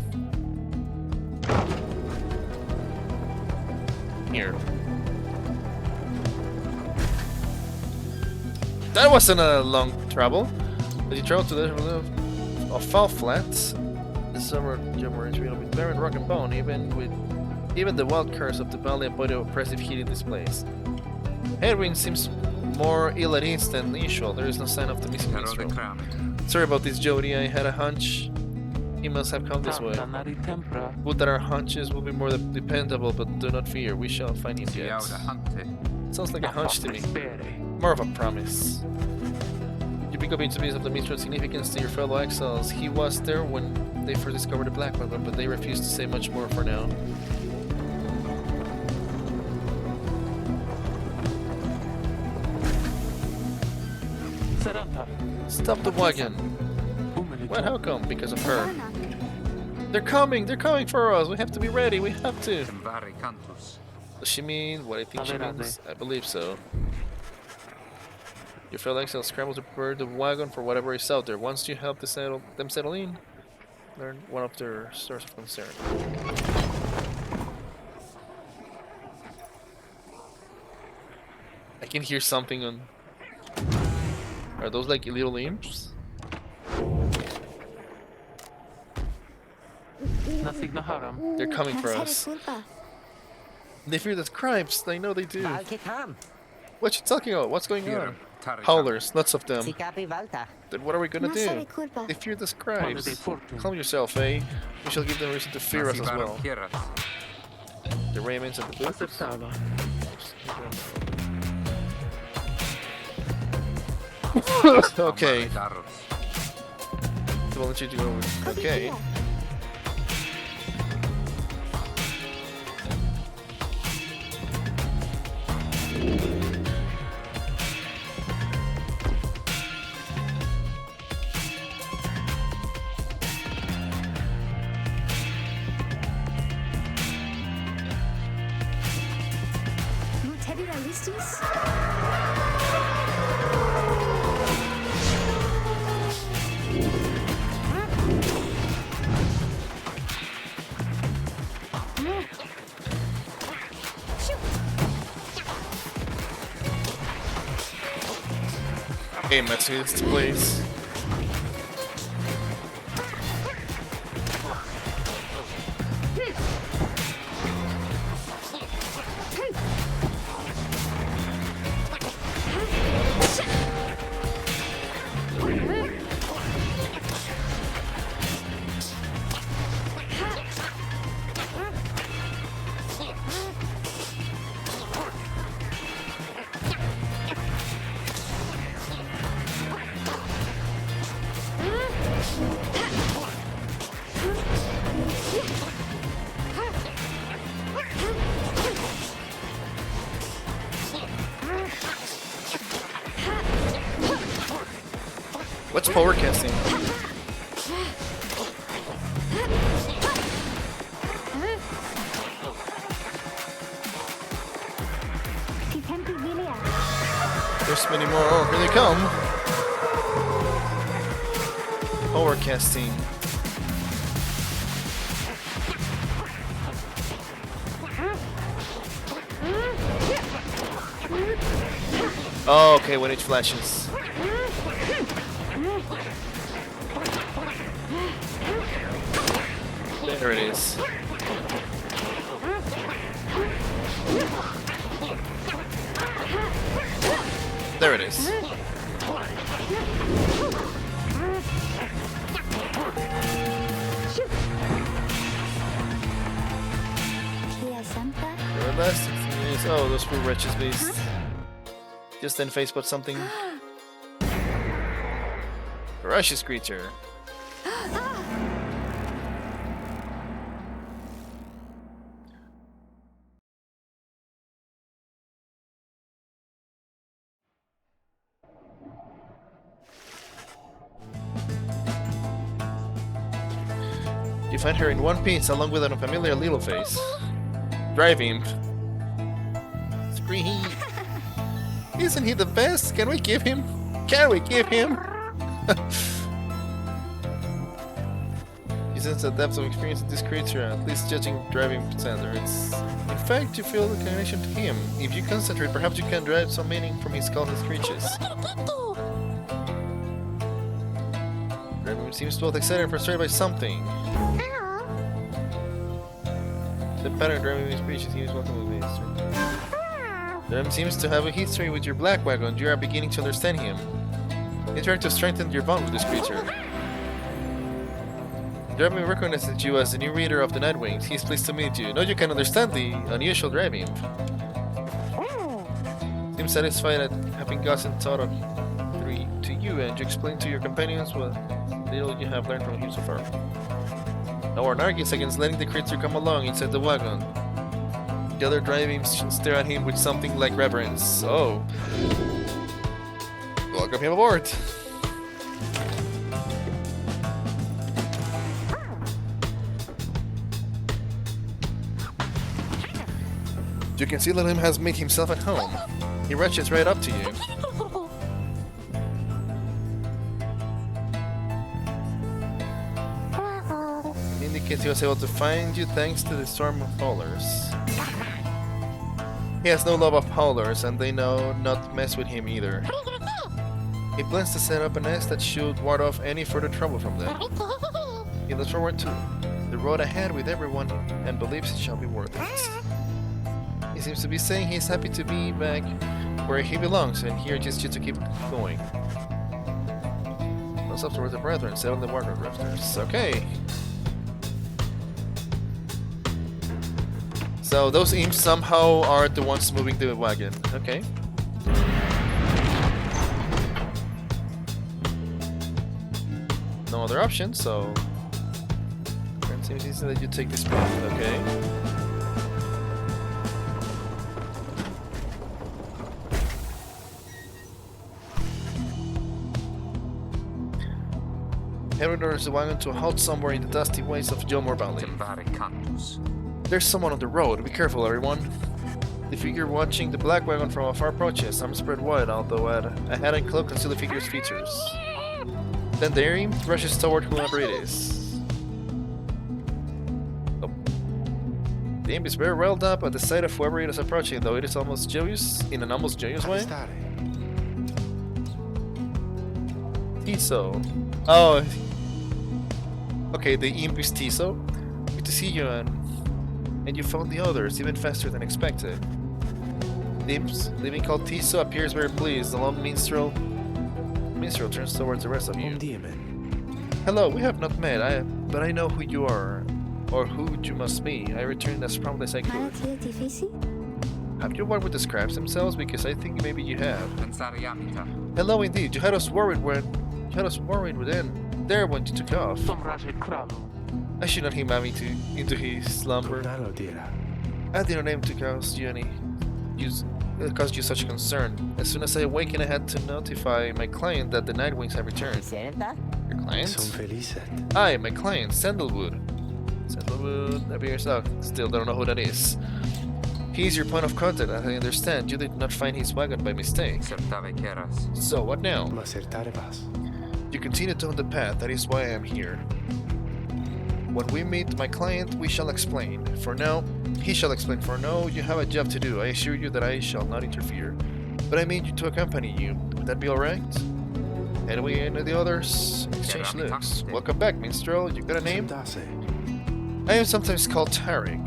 Here. That wasn't a long travel. As you travel to the of Fall Flats, the summer jumper is real with barren rock and bone, even the wild curse of the valley avoid the oppressive heat in this place. Headwind seems more ill at ease than usual. There is no sign of the missing minstrel. Sorry about this, Jody. I had a hunch he must have come this way. Would that our hunches will be more dependable, but do not fear, we shall find him yet. Sounds like a hunch to me. More of a promise. You pick up information of the minstrel's significance to your fellow exiles. He was there when they first discovered the Black Wagon, but they refused to say much more for now. Stop the wagon. What? How come? Because of her. They're coming for us. We have to be ready. We have to. Does she mean what I think she means? I believe so. Your fellow exiles scramble to prepare the wagon for whatever is out there. Once you help them settle in, learn one of their source of concern. I can hear something on... Are those like little imps? They're coming for us. They fear the scribes. I know they do. What you talking about? What's going on? Howlers, lots of them. Then what are we gonna do? They fear the scribes. Calm yourself, eh? We shall give them reason to fear us as well. The Raymans and the boots. Okay. I'll let you do it. Okay. Okay, let's do this, please. What's forward casting? There's many more. Oh, here they come. Forward casting. Oh, okay, when it flashes. There it is. There it is. Oh, those poor wretches beast. Just then face but something. Ferocious creature. You find her in one piece along with an unfamiliar little face. Drive him. Scream. Isn't he the best? Can we give him? Can we give him? You sense the depth of experience in this creature, at least judging driving standards. In fact, you feel the connection to him. If you concentrate, perhaps you can derive some meaning from his call and screeches. Driving seems both excited and frustrated by something. The pattern driving his speeches he is welcome with this. Driving seems to have a history with your black wagon. You are beginning to understand him. He's trying to strengthen your bond with this creature. Driving recognizes you as the new reader of the Nightwings. He's pleased to meet you. Now you can understand the unusual driving. Seems satisfied at having gotten taught of to you, and you explain to your companions what little you have learned from him so far. Now our argues against letting the creature come along inside the wagon. The other driving stare at him with something like reverence. Oh. Welcome him aboard. You can see that him has made himself at home. He rushes right up to you. He indicates he was able to find you thanks to the storm of howlers. He has no love of howlers, and they know not to mess with him either. He plans to set up a nest that should ward off any further trouble from them. He looks forward to the road ahead with everyone and believes it shall be worth it. He seems to be saying he's happy to be back where he belongs and here just you to keep going. Let's up towards the brethren, settle the water drifters. Okay. So those imps somehow are the ones moving the wagon. Okay. No other option, so it seems easy that you take this path. Okay. Henry orders the wagon to halt somewhere in the dusty ways of Gilmore Valley. There's someone on the road. Be careful, everyone. The figure watching the black wagon from afar approaches. I'm spread wide, although a hat and cloak conceal the figure's features. Then there he rushes toward whoever it is. Oh. The imp is very riled up at the sight of whoever it is approaching, though it is almost joyous, in an almost joyous way. Tiso. Oh. Okay, the imp is Tiso. Good to see you, and you found the others even faster than expected. The imp's living called Tiso appears very pleased. The lone minstrel turns towards the rest of you. Hello, we have not met, but I know who you are, or who you must be. I returned as promptly as I could. Have you worked with the scribes themselves? Because I think maybe you have. Hello, indeed. You had us worried within there when you took off. I should not him into his slumber. I did not aim to cause you such concern. As soon as I awakened, I had to notify my client that the Nightwings have returned. Your client? Aye, my client, Sandalwood. Sandalwood appears out. Still don't know who that is. He's your point of contact, as I understand. You did not find his wagon by mistake. So, what now? You continue down the path, that is why I am here. When we meet my client, we shall explain. For now, he shall explain. For now, you have a job to do. I assure you that I shall not interfere. But I mean you to accompany you. Would that be alright? And we and the others exchange looks. Welcome back, minstrel. You got a name? I am sometimes called Tarek.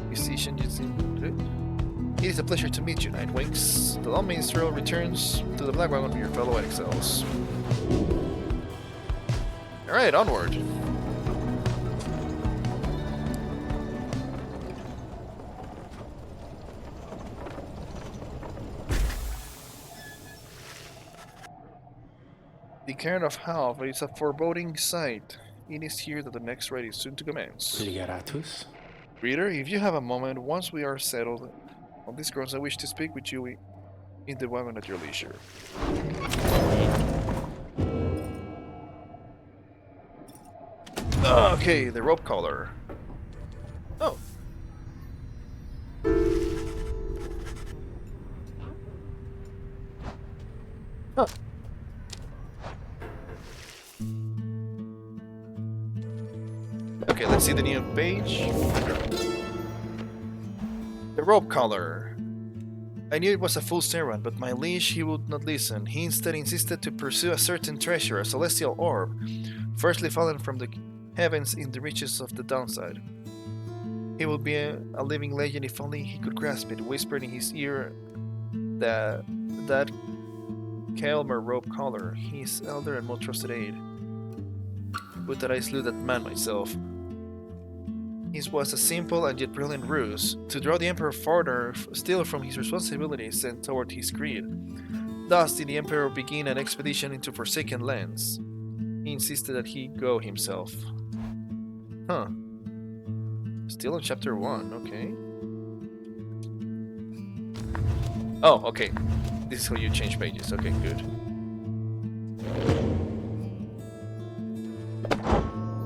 Musician, it is a pleasure to meet you, Nightwings. The lone minstrel returns to the black wagon with your fellow exiles. Alright, onward. The Cairn of Half is a foreboding sight. It is here that the next raid is soon to commence. Reader, if you have a moment, once we are settled on these grounds, I wish to speak with you in the wagon at your leisure. Okay, the rope collar. Oh. Huh. Okay, let's see the new page. The rope collar. I knew it was a fool's errand, but my liege, he would not listen. He instead insisted to pursue a certain treasure, a celestial orb, firstly fallen from the heavens in the reaches of the downside. He would be a living legend if only he could grasp it, whispered in his ear that Kaelmer rope collar, his elder and most trusted aid. Would that I slew that man myself. It was a simple and yet brilliant ruse, to draw the Emperor farther still from his responsibilities and toward his greed. Thus did the Emperor begin an expedition into forsaken lands. He insisted that he go himself. Huh. Still in chapter 1, okay. Oh, okay. This is how you change pages, okay, good.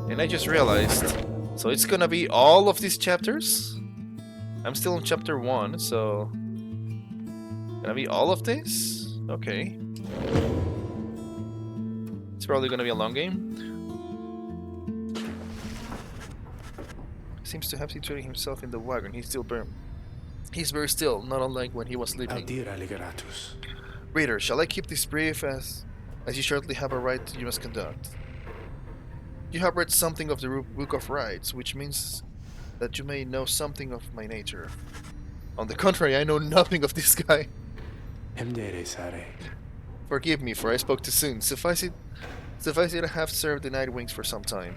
And I just realized, so it's gonna be all of these chapters? I'm still on chapter 1, so... Gonna be all of this? Okay. It's probably gonna be a long game. Seems to have situated himself in the wagon. He's very still, not unlike when he was sleeping. Reader, shall I keep this brief as you surely have a right you must conduct? You have read something of the Book of Rites, which means that you may know something of my nature. On the contrary, I know nothing of this guy. Forgive me, for I spoke too soon. Suffice it I have served the Night Wings for some time.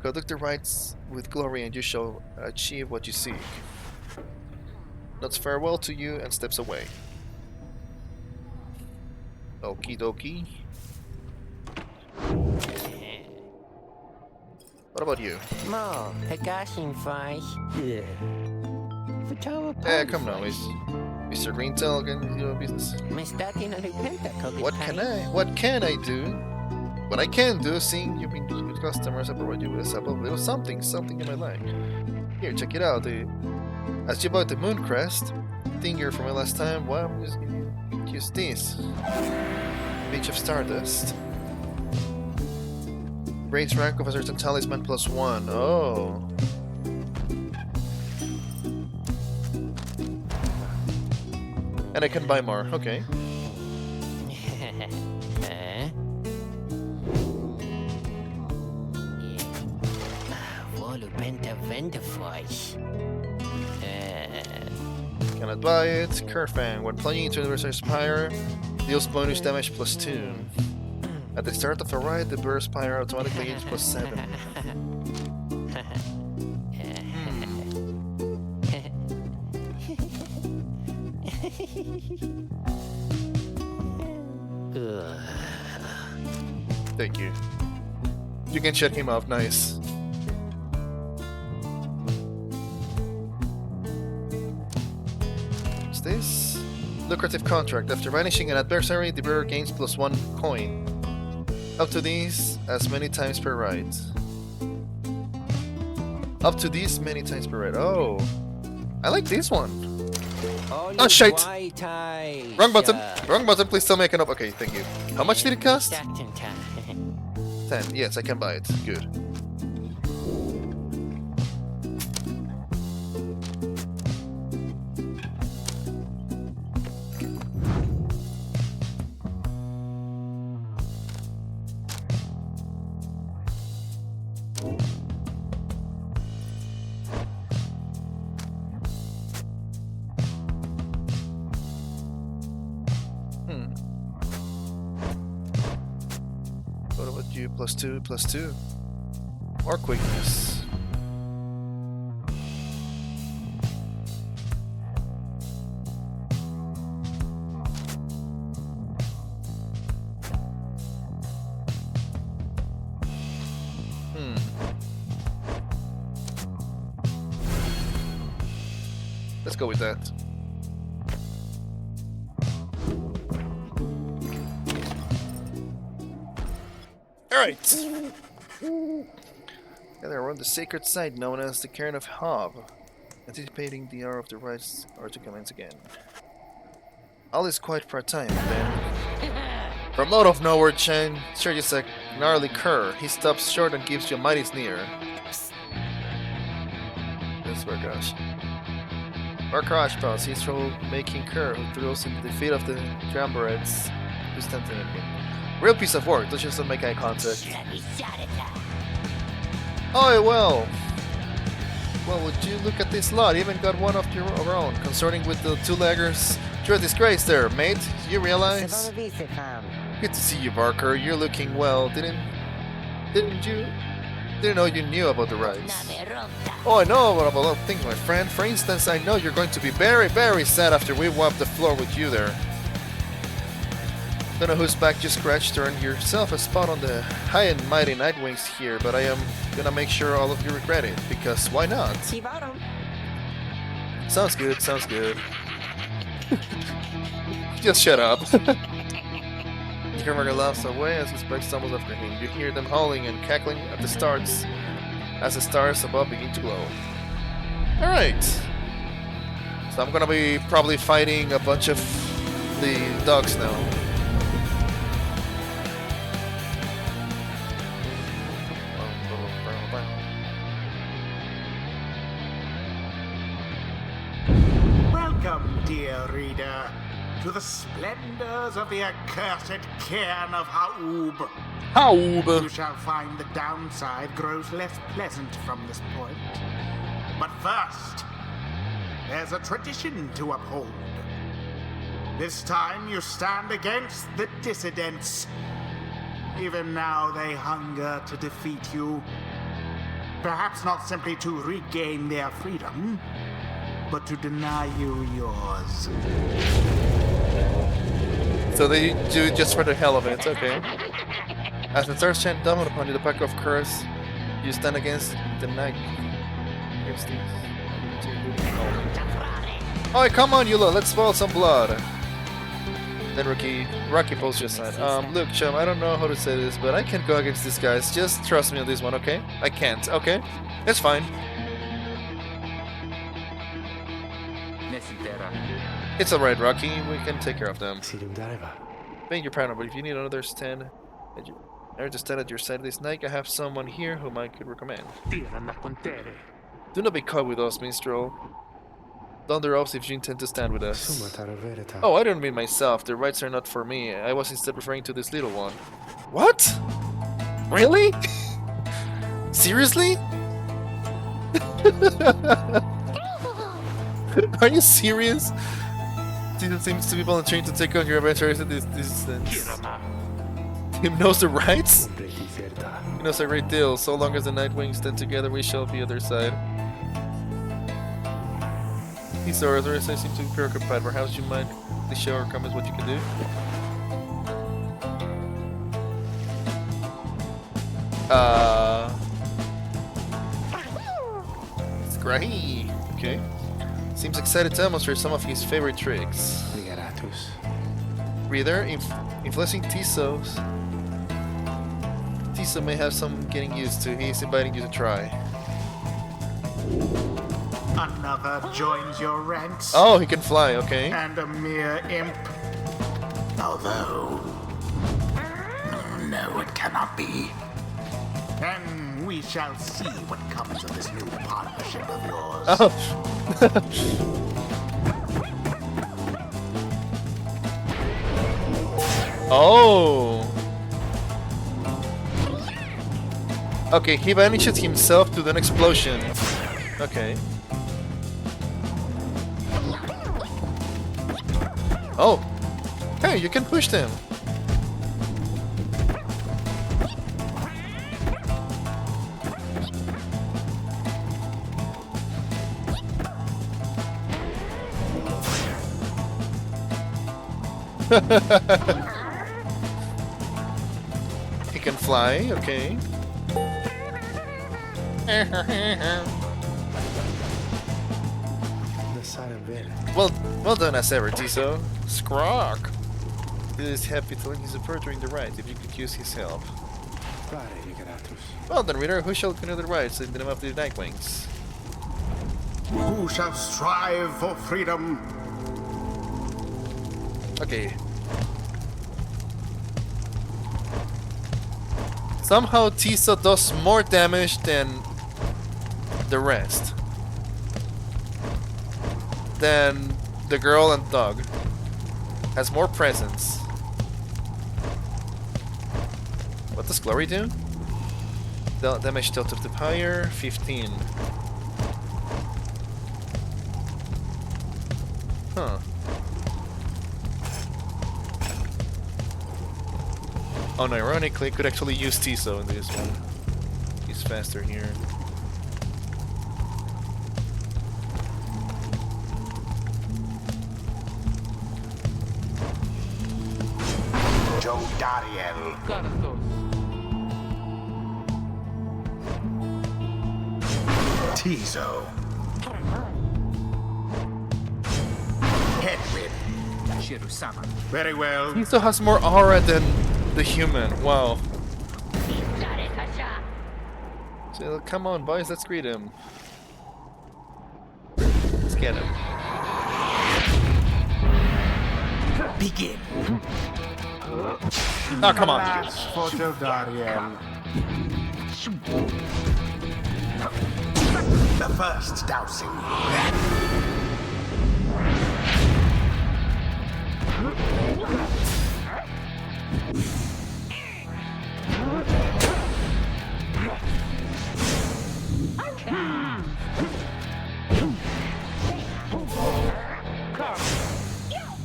Conduct the rites with glory and you shall achieve what you seek. Nods farewell to you and steps away. Okie dokie. What about you? Mo, Yeah. Come now, Mr. Greentail, can you do business? What can I do? What I can do, seeing you've been with customers, I provide you with a sample of little something you might like. Here, check it out. As you bought the moon crest, finger from my last time, well, I'm just gonna use this. Beach of Stardust. Raise rank of a certain talisman +1. Oh. And I can buy more, okay. Cannot buy it. Kerfang. When playing into adversary's Pyre, deals bonus damage +2. At the start of a ride, the burst Pyre automatically gains +7. Thank you. You can shut him off, nice. What's this? Lucrative contract. After vanishing an adversary, the bearer gains +1 coin. Up to these as many times per ride. Up to these many times per ride. Oh. I like this one. Oh shit! Wrong button! Wrong button, please tell me I can up. Okay, thank you. How much did it cost? 10. Yes, I can buy it. Good. What about you? +2. Or quickness. Let's go with that. Alright. Gather around the sacred site known as the Cairn of Hob, anticipating the hour of the rites are to commence again. All is quiet for a time, then from out of nowhere Chen charges a gnarly cur. He stops short and gives you a mighty sneer. That's where gosh. Our crash pass, he's trouble-making cur who throws into the feet of the Jamborets who stand in him. Real piece of work, let's just make eye contact. Oh, well, would you look at this lot? Even got one of your own. Concerning with the two-leggers, you're a disgrace there, mate. You realize? Good to see you, Barker. You're looking well. Didn't know you knew about the rides. Oh, I know about a lot of things, my friend. For instance, I know you're going to be very, very sad after we wipe the floor with you there. Don't know whose back you scratched to earn yourself a spot on the high and mighty Night Wings here, but I am gonna make sure all of you regret it, because why not? Sounds good, sounds good. Just shut up. Kermagger laughs away as his bike stumbles after him. You hear them howling and cackling at the stars as the stars above begin to glow. Alright. So I'm gonna be probably fighting a bunch of the dogs now. Welcome, dear reader, to the splendors of the accursed cairn of Haub. Haub! You shall find the downside grows less pleasant from this point. But first, there's a tradition to uphold. This time you stand against the dissidents. Even now they hunger to defeat you. Perhaps not simply to regain their freedom, but to deny you yours. So they do it just for the hell of it, okay. As the stars chant down upon you, the pack of curse, you stand against the night. Oh, come on, Eula, let's boil some blood. Then Rocky pulls you aside. Look, chum, I don't know how to say this, but I can't go against these guys. Just trust me on this one, okay? I can't, okay? It's fine. It's alright, Rocky. We can take care of them. Thank you, partner, but if you need another stand, to stand at your side this night, I have someone here whom I could recommend. Do not be caught with us, minstrel. Thunder off if you intend to stand with us. Oh, I don't mean myself. The rights are not for me. I was instead referring to this little one. What? Really? Seriously? Are you serious? It seems to be volunteering to take on your adventures at this distance. Him knows the rights? He knows a great deal. So long as the Nightwings stand together, we shall be other side. These others seem to be preoccupied. Perhaps you might show or comment what you can do. Scrahi. Okay. Seems excited to demonstrate some of his favorite tricks. Reader, influencing Tiso may have some getting used to. He's inviting you to try. Another joins your ranks. Oh, he can fly, okay. And a mere imp. Although... no, it cannot be. And we shall see what comes of this new partnership of yours. Oh! Okay, he vanishes himself to an explosion. Okay. Oh! Hey, you can push them! He can fly, okay. Well done as ever, Tiso. Scrog! He is happy to lend his support during the ride if you could use his help. Well then, reader, who shall continue the rides in the name of the Nightwings? Who shall strive for freedom? Okay. Somehow Tiso does more damage than the rest. Than the girl and dog. Has more presence. What does Glory do? Damage dealt to the Pyre, 15. Huh. Unironically, could actually use Tiso in this one. He's faster here. Joe Dariel. Tiso. Hedwig. Very well. Tiso has more aura than the human. Wow. So come on, boys, let's greet him. Let's get him. Begin. Oh, come on. Alas for Jodariel. The first dousing.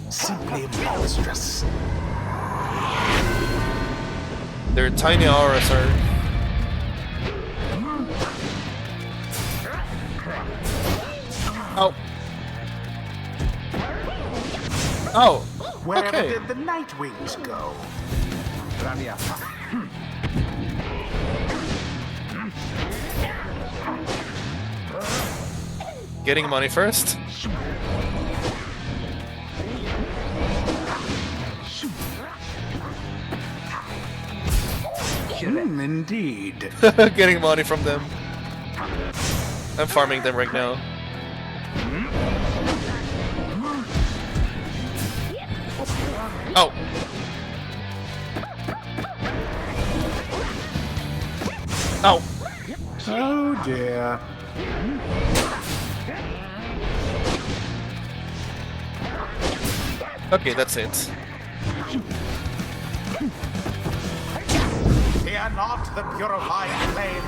Simply monstrous. Their tiny auras are... Oh. Oh. Where Okay. did the night wings go? Getting money first. Indeed. Getting money from them. I'm farming them right now. Oh. Oh. Oh dear. Okay, that's it. Fear not the purifying flame.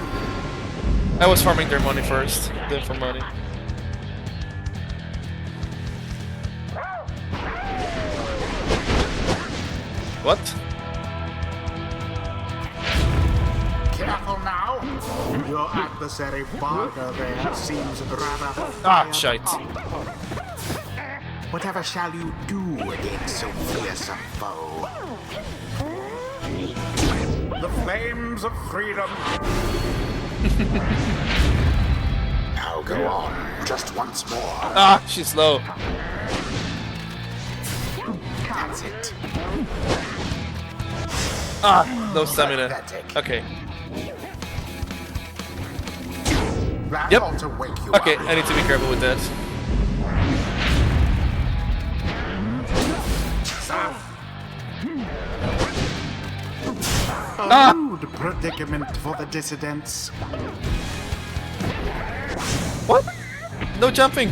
I was farming their money first, then for money. What? Careful now. Your adversary Barger there seems rather... Ah, shite. Whatever shall you do against so fierce a foe? The flames of freedom. Now go on, just once more. Ah, she's low. That's it. Ah, no stamina. Pathetic. Okay. That Yep. ought to wake you Okay, up. I need to be careful with that. A rude predicament for the dissidents. What? No jumping.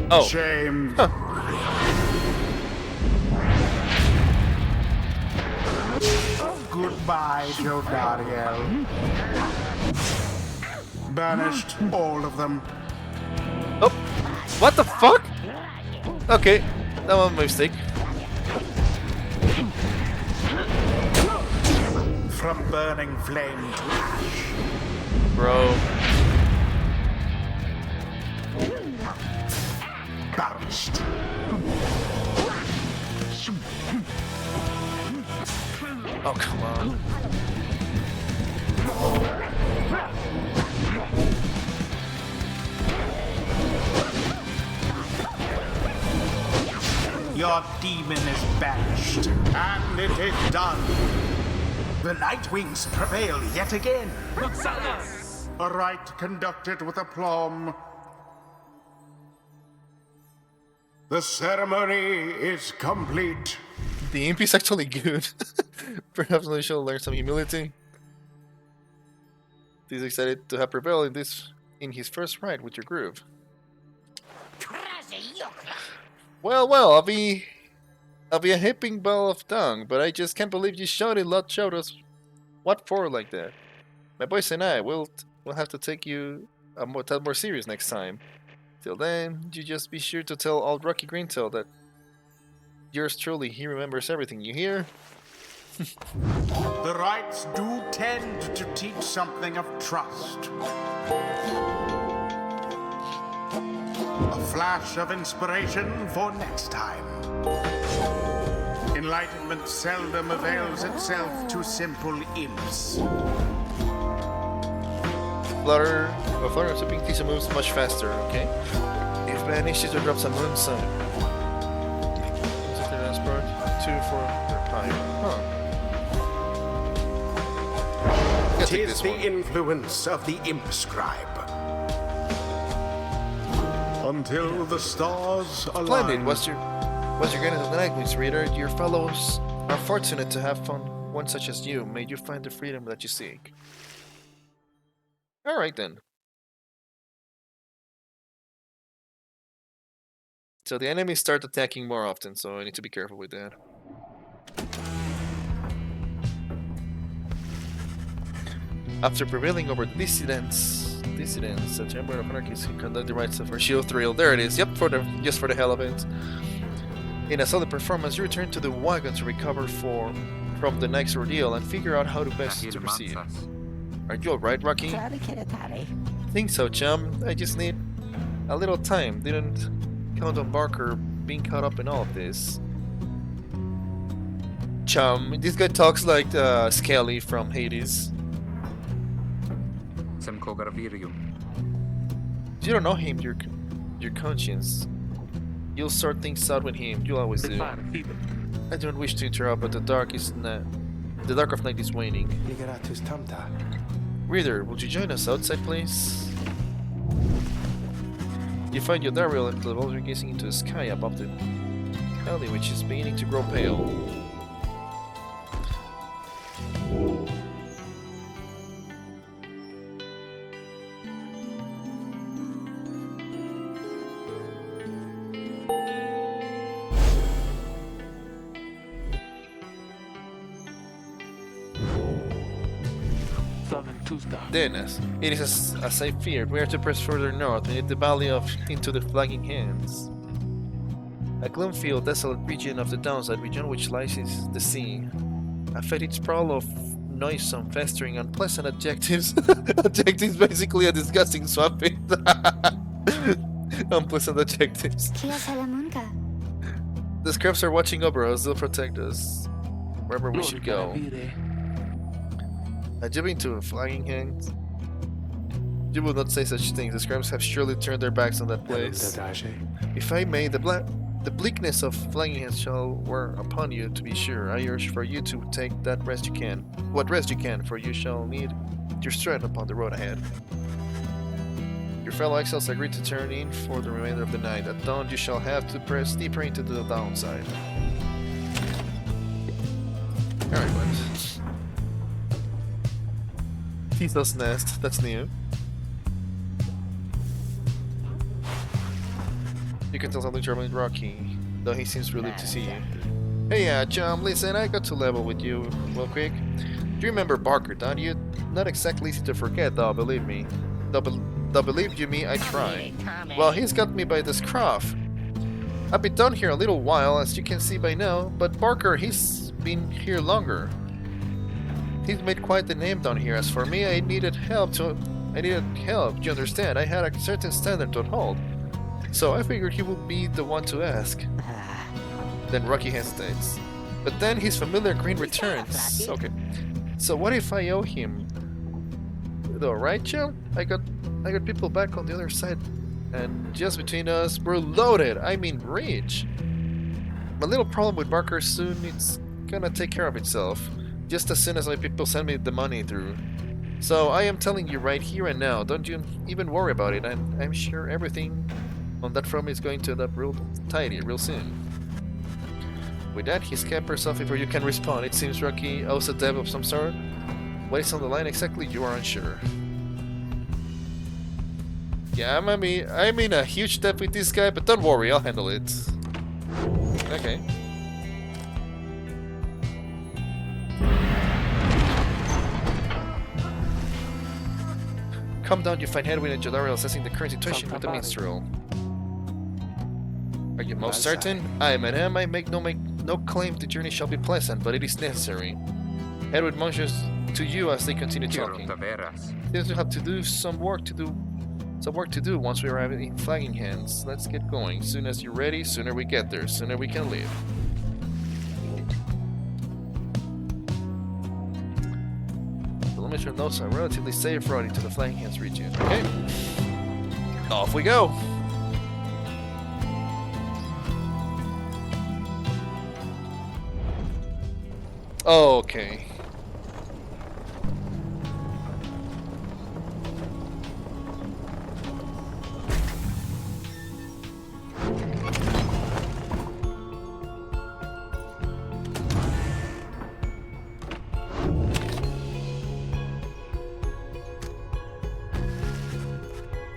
Oh. Shame. Huh. Goodbye, Jodariel. Banished all of them. Oh. What the fuck? Okay, that was my mistake. From burning flame to ash. Bro. Banished. Oh, come on. Your demon is banished, and it is done. The Night Wings prevail yet again. A rite conducted with aplomb. The ceremony is complete. The imp is actually good. Perhaps we shall learn some humility. He's excited to have prevailed in his first ride with your groove. Well, I'll be a heaping ball of dung, but I just can't believe you showed us what for like that. My boys and I will have to take you more serious next time. Till then, you just be sure to tell old Rocky Greentail that yours truly, he remembers everything, you hear? The rites do tend to teach something of trust. A flash of inspiration for next time. Enlightenment seldom avails itself to simple imps. Flutter of Sipping Tisa moves much faster, okay? If banished, it will drop some moonstone. Is it the last part? 2 for their Pyre. Huh. Tis the influence of the imp scribe. until the stars align. Splendid. What's your guidance of the night, Miss Reader? Your fellows are fortunate to have found one such as you. May you find the freedom that you seek. All right then. So the enemies start attacking more often, so I need to be careful with that. After prevailing over the dissidents, the Chamber of Anarchists who conduct the rites of our shield thrill. There it is. Yep, just for the hell of it. In a solid performance, you return to the wagon to recover from the next ordeal and figure out how to best to proceed. Are you alright, Rocky? Think so, chum. I just need a little time. Didn't count on Barker being caught up in all of this. Chum. This guy talks like Skelly from Hades. You don't know him, your conscience. You'll sort things out with him, you always do. I don't wish to interrupt, but the dark of night is waning. Reader, would you join us outside, please? You find your diary at the level gazing into the sky above the valley, which is beginning to grow pale. Dennis, it is as I feared. We are to press further north and hit the valley into the flagging hands. A gloom-filled, desolate region of the downside region which lies is the sea. A fetid sprawl of noisome, festering, unpleasant adjectives. Adjectives basically a disgusting swamp pit. Unpleasant adjectives. The scrubs are watching over us, they'll protect us. Wherever we should go. Adjubing to a flagging hand. You will not say such things. The scrubs have surely turned their backs on that place. If I may, the bleakness of flagging hands shall wear upon you, to be sure. I urge for you to take that rest you can. What rest you can, for you shall need your strength upon the road ahead. Your fellow exiles agreed to turn in for the remainder of the night. At dawn you shall have to press deeper into the downside. Alright, what? Tisa's nest, that's new. You can tell something troubling Rocky, though he seems relieved to see you. Hey, chum, listen, I got to level with you real quick. Do you remember Barker, don't you? Not exactly easy to forget, though, believe me. Though believe you me, I try. Well, he's got me by the scruff. I've been down here a little while, as you can see by now, but Barker, he's been here longer. He's made quite the name down here. As for me, I needed help, you understand? I had a certain standard to uphold. So I figured he would be the one to ask. Then Rocky hesitates. But then his familiar grin returns. Okay. So what if I owe him? Though, right, Joe? I got people back on the other side. And just between us, we're loaded. I mean rich. My little problem with Barker soon, it's gonna take care of itself. Just as soon as my people send me the money through. So I am telling you right here and now, don't you even worry about it. I'm sure everything on that front is going to end up real tidy, real soon. With that, he scared herself before you can respond. It seems Rocky owes a debt of some sort. What is on the line exactly, you are unsure. Yeah, I'm in a huge debt with this guy, but don't worry, I'll handle it. Okay. Come down, you find Hedwig and Jodariel assessing the current situation with the minstrel. Are you most certain? I, madame, I make no claim the journey shall be pleasant, but it is necessary. Hedwig motions to you as they continue talking. Seems to have to do some work to do once we arrive in flagging hands. Let's get going. Soon as you're ready, sooner we get there, sooner we can leave. Telemetry notes are relatively safe route into the flagging hands region. Okay. Off we go. Okay.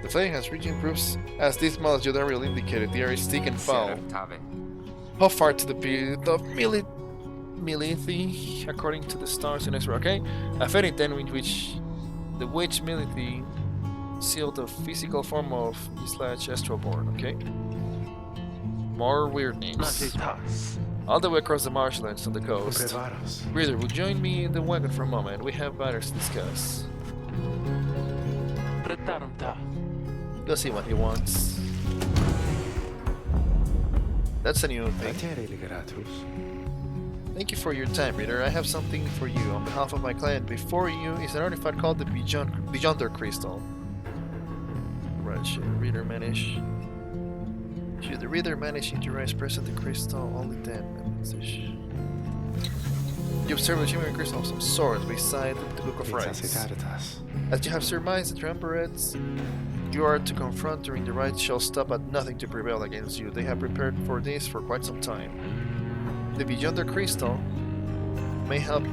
The flame has reached improves as this molecule will indicated. The air is thick and foul. How far to the period of Milithi, according to the stars in X-ray, okay? A fairy then in which the witch Milithi sealed the physical form of /Astroborn, okay? More weird names. All the way across the marshlands on the coast. Reader, will join me in the wagon for a moment. We have matters to discuss. Go see what he wants. That's a new thing. Thank you for your time, Reader. I have something for you on behalf of my client. Before you is an artifact called the Beyonder Crystal. Right, should the Reader manage to rise present the crystal only then? You observe a shimmering crystal of some sort beside the Book of Rites. As you have surmised, the triumvirates you are to confront during the rites shall stop at nothing to prevail against you. They have prepared for this for quite some time. The Beyonder Crystal may help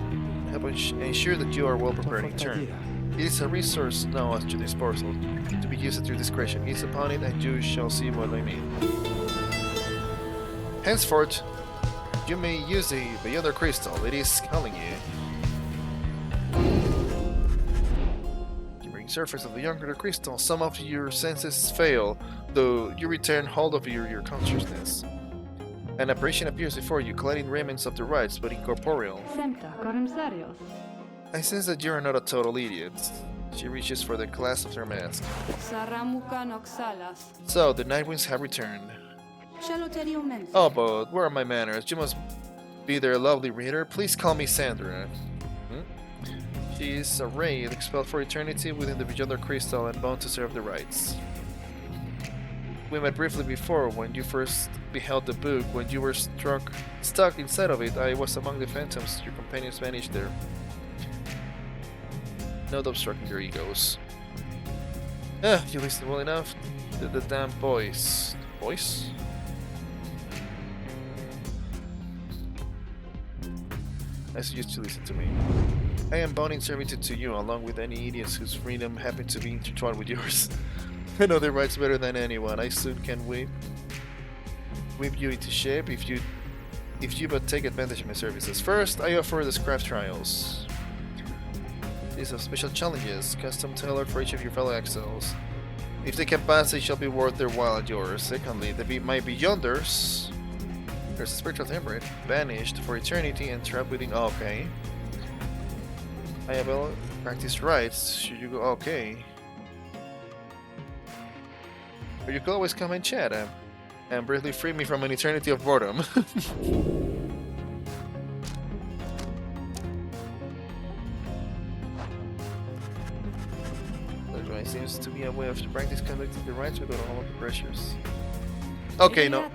ensure that you are well prepared in turn. It is a resource now at your disposal, to be used at your discretion. Gaze upon it and you shall see what I mean. Henceforth, you may use the Beyonder Crystal. It is calling you. Surface of the younger crystal, some of your senses fail, though you return hold of your consciousness. An apparition appears before you, clad in remnants of the rites, but incorporeal. I sense that you are not a total idiot. She reaches for the clasp of her mask. So, the Night Winds have returned. Oh, but where are my manners? You must be their lovely Reader. Please call me Sandra. She is a wraith expelled for eternity within the Beyonder Crystal and bound to serve the rites. We met briefly before when you first beheld the book. When you were stuck inside of it, I was among the phantoms. Your companions vanished there. Not obstructing their egos. You listen well enough. The damn boys. Boys? I suggest you listen to me. I am bound in servitude to you, along with any idiots whose freedom happens to be intertwined with yours. I know their rights better than anyone. I soon can whip you into shape if you but take advantage of my services. First, I offer the scrap trials. These are special challenges, custom tailored for each of your fellow exiles. If they can pass, they shall be worth their while at yours. Secondly, my Beyonders. There's a spiritual temperate, banished for eternity and trapped within. Okay. I have well practiced rites. Should you go? Okay. But you could always come and chat and briefly free me from an eternity of boredom. There seems to be a way of practice conducting the rites without all of the pressures. Okay, no.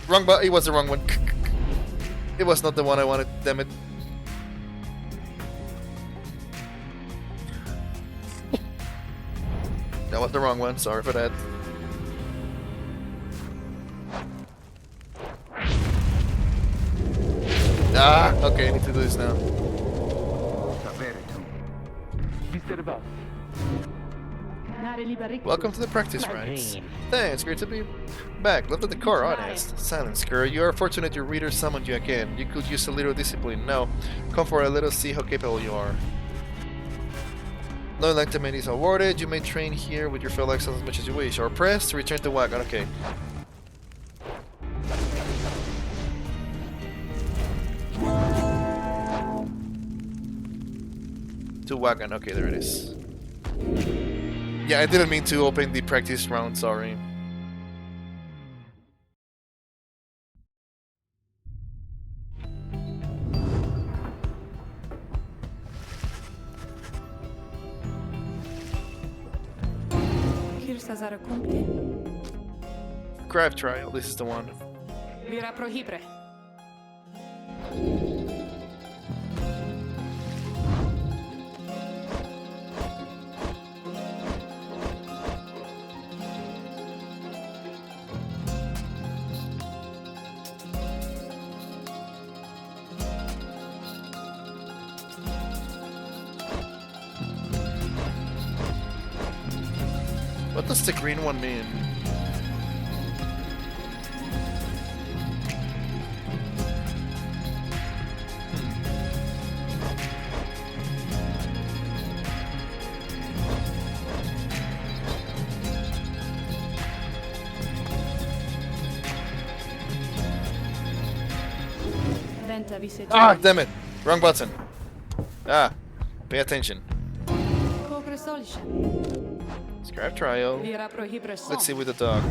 Wrong button. It was the wrong one. It was not the one I wanted. Damn it. That was the wrong one, sorry for that. Ah, okay, I need to do this now. Welcome to the practice rites. Thanks, great to be back. Left at the car, honest. Silence, girl. You are fortunate your reader summoned you again. You could use a little discipline. Now, come for a little see how capable you are. No enlightenment is awarded. You may train here with your fellow exiles as much as you wish. Or press to return to wagon. Okay. To wagon. Okay, there it is. Yeah, I didn't mean to open the practice round, sorry. Crab trial, this is the one. What does the green one mean? Ah, damn it! Wrong button. Ah, pay attention. Scrap trial. Let's see with the dog.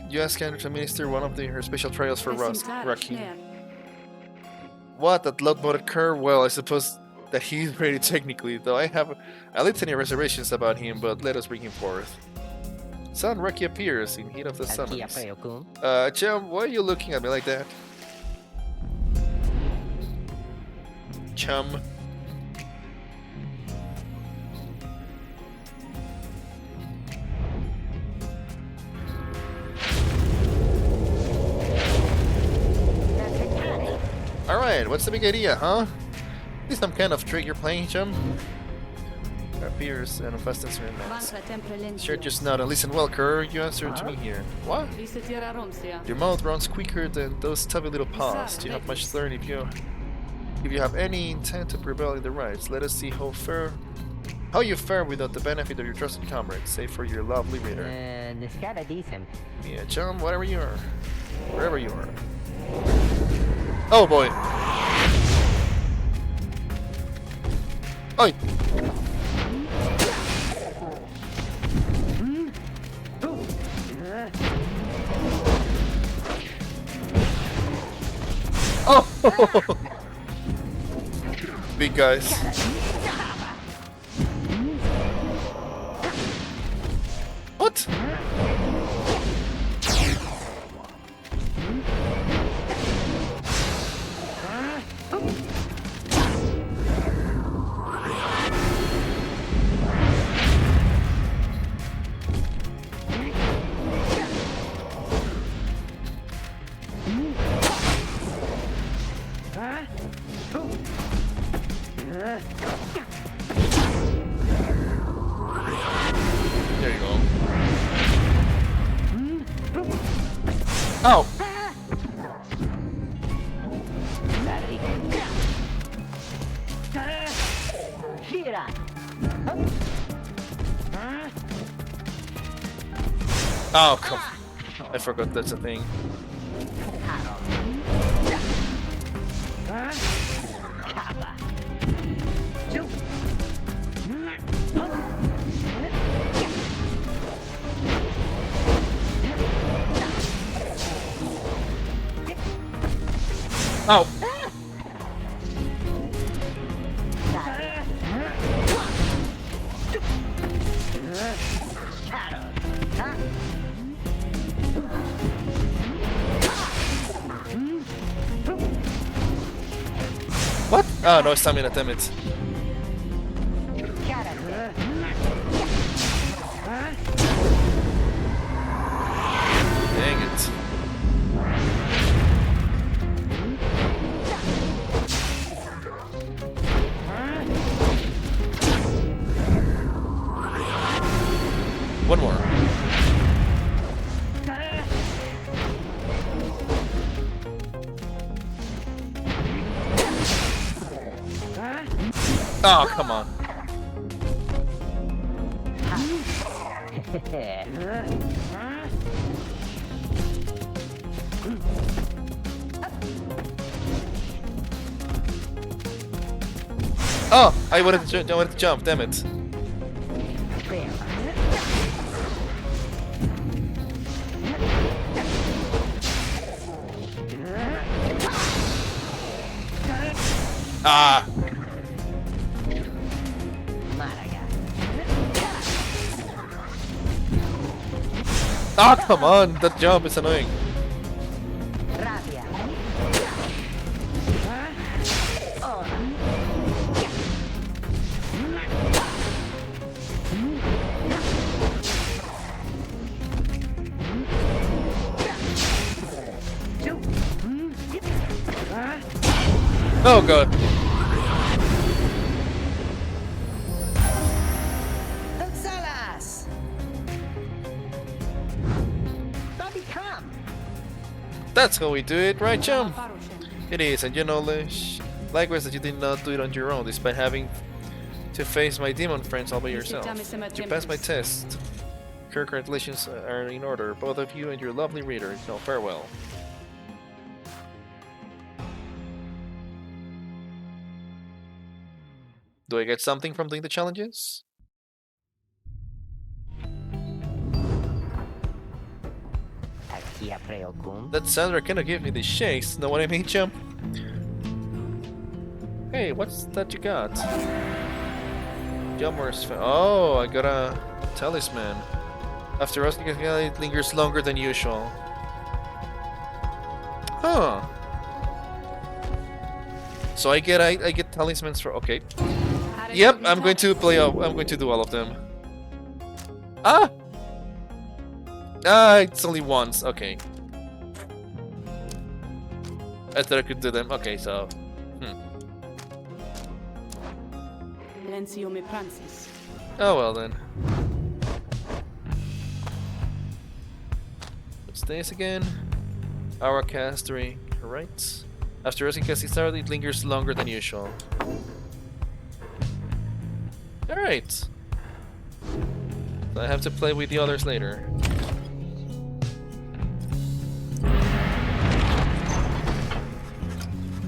You ask Kendra to administer one of her special trials for Rocky. What? That loud-modded cur? Well, I suppose that he's ready technically, though I have a litany reservations about him, but let us bring him forth. Son, Rocky appears in heat of the summons. Chum, why are you looking at me like that? Chum. Alright, what's the big idea, huh? Is some kind of trick you're playing, Chum? Appears and fastens your mask. Sure, just nod and listen well, Kerr. You answered to me here. What? Your mouth runs quicker than those stubby little paws. You have much to learn if you have any intent to rebel in the rights. Let us see how you fare without the benefit of your trusted comrades, save for your lovely reader. Yeah, Chum, whatever you are. Wherever you are. Oh boy. Oi! Oh! Big guys. What? There you go. Oh! Oh, come on. I forgot that's a thing. Oh! What? Oh, no stamina, damn it. Dang it. One more. Oh, come on. Oh, I wanted to jump, damn it. Ah. Oh, come on, that jump is annoying. Oh god. That's how we do it, right, chum? It is, and you know, likewise that you did not do it on your own, despite having to face my demon friends all by yourself. You passed my test. Congratulations are in order, both of you and your lovely reader. No, farewell. Do I get something from doing the challenges? That Sandra kinda gave me the shakes, know what I mean, chum? Hey, what's that you got? Jummers. Oh, I got a talisman. After us, it lingers longer than usual. Huh. So I get talismans for okay. Yep, I'm going to play. I'm going to do all of them. Ah. It's only once. Okay. I thought I could do them. Okay, so. Oh well then. What's this again? Our castery, right? After resting casting started, it lingers longer than usual. Alright. So I have to play with the others later.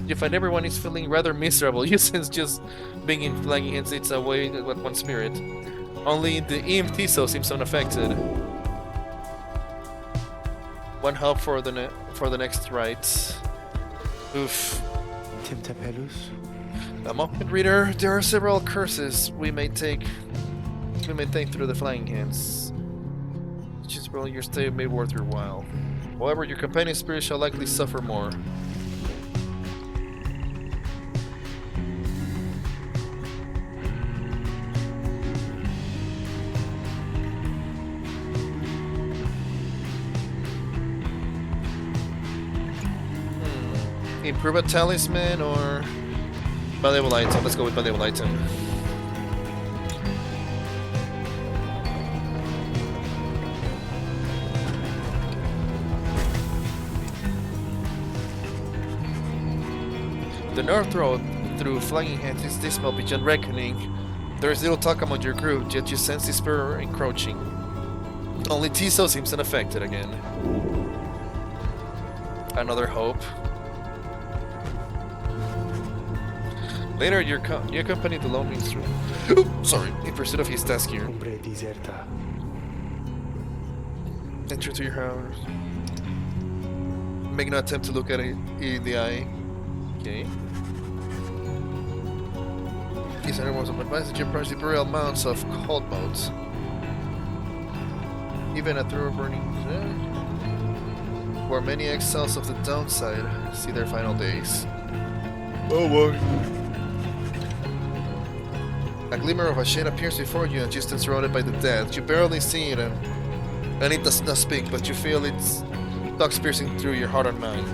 You find everyone is feeling rather miserable. You sense just being in flagging hands eats away with one spirit. Only the EMT seems unaffected. One help for the next rite. Oof. A moment, reader. There are several curses we may take through the flying hands. Just well, your stay may be worth your while. However, your companion spirit shall likely suffer more. Improve a talisman or valuable item? Let's go with valuable item. The North Road through Flagging Hands is dismal beyond reckoning. There is little talk among your group, yet you sense despair encroaching. Only Tiso seems unaffected again. Another hope. Later, you accompany the lone minstrel. Sorry, in pursuit of his task here. Enter to your house. Make no attempt to look at it in the eye. Okay. These animals of advice that you approach the burial mounds of cold modes. Even a thorough burning where many exiles of the downside see their final days. Oh boy. A glimmer of a shade appears before you, and you stand surrounded by the dead. You barely see it, and it does not speak, but you feel its talks piercing through your heart and mind.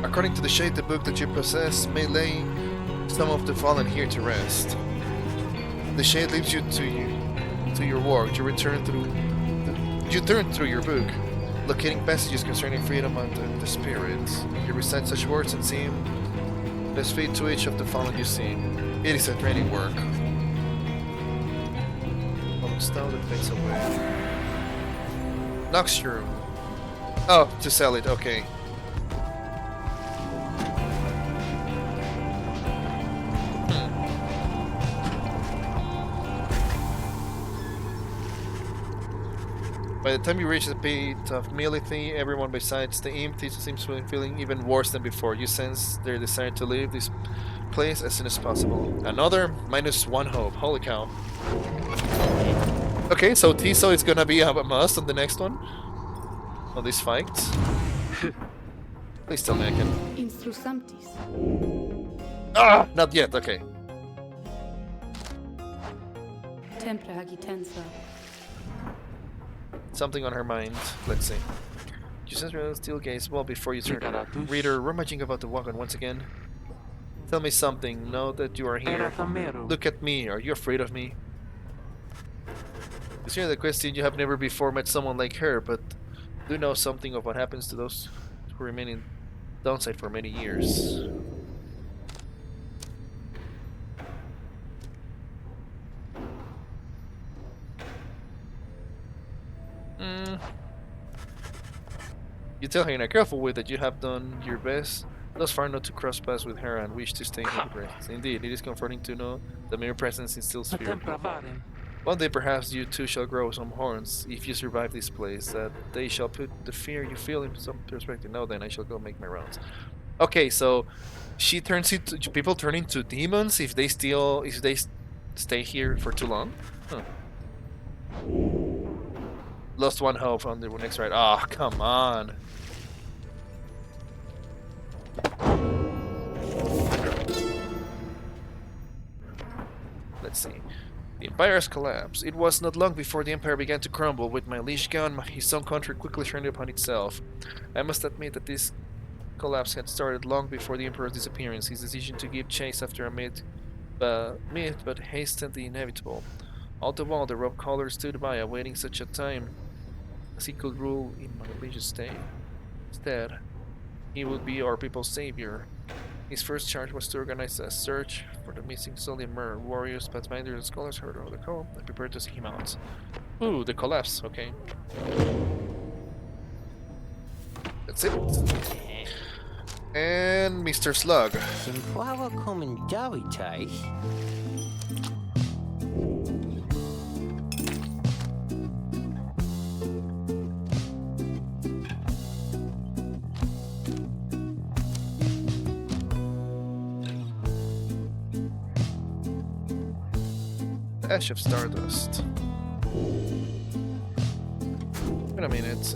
According to the shade, the book that you possess may lay some of the fallen here to rest. The shade leads you to your work. You turn through your book, locating passages concerning freedom and the spirits. You recite such words and seem best fit to each of the fallen you see. It is a training work. Stone that fades away. Noxtrum. Oh, to sell it, okay. By the time you reach the pit of Milithy, everyone besides the imp seems to be feeling even worse than before. You sense their desire to leave this place as soon as possible. Another -1 hope. Holy cow. Okay, so Tiso is gonna be a must on the next one. On this fight. Please tell me I can. Ah! Not yet, okay. Something on her mind. Let's see. You sense your steel gaze well before you turn. Reader, rummaging about the wagon once again. Tell me something. Know that you are here. Look at me. Are you afraid of me? Considering the question, you have never before met someone like her, but do you know something of what happens to those who remain in downside for many years. You tell her in a careful way that you have done your best thus far not to cross paths with her and wish to stay in her presence. Indeed, it is comforting to know that mere presence instills fear. One day perhaps you too shall grow some horns, if you survive this place, that they shall put the fear you feel in some perspective. Now then, I shall go make my rounds. Okay, so she turns into... people turn into demons if they stay here for too long? Huh. Lost one hope on the next ride. Ah, oh, come on. Let's see. The Empire's collapse. It was not long before the Empire began to crumble. With my liege gone, his own country quickly turned upon itself. I must admit that this collapse had started long before the Emperor's disappearance. His decision to give chase after a myth but hastened the inevitable. All the while, the robe caller stood by, awaiting such a time as he could rule in my religious state. Instead, he would be our people's savior. His first charge was to organize a search for the missing Solian Mer. Warriors, pathfinders, and scholars heard of the call and prepared to seek him out. Ooh, the collapse, okay. That's it. And Mr. Slug. Simquava Comendaritas. Ash of Stardust. Wait a minute.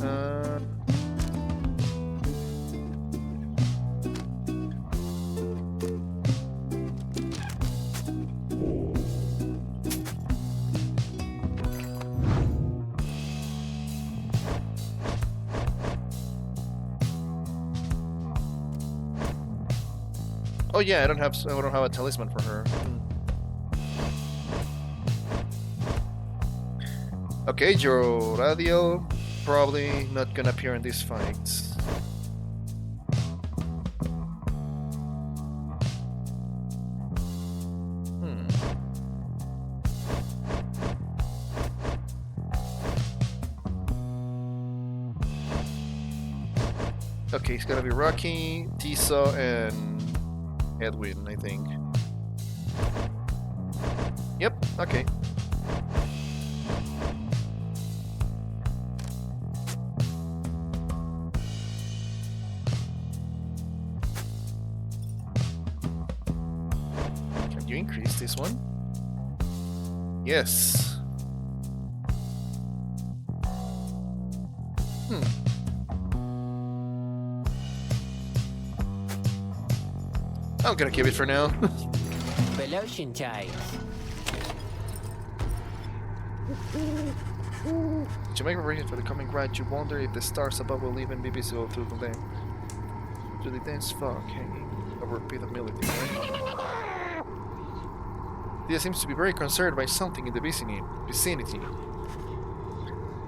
Oh yeah, I don't have a talisman for her. Okay, Joe Radio, probably not gonna appear in this fight. Okay, it's gotta be Rocky, Tisa, and Edwin, I think. Yep, okay. Can you increase this one? Yes. I'm gonna keep it for now. Velotion ties. To make preparations for the coming ride, you wonder if the stars above will even be visible through the day. To the dense fog hanging over Pithability. Dia seems to be very concerned by something in the vicinity.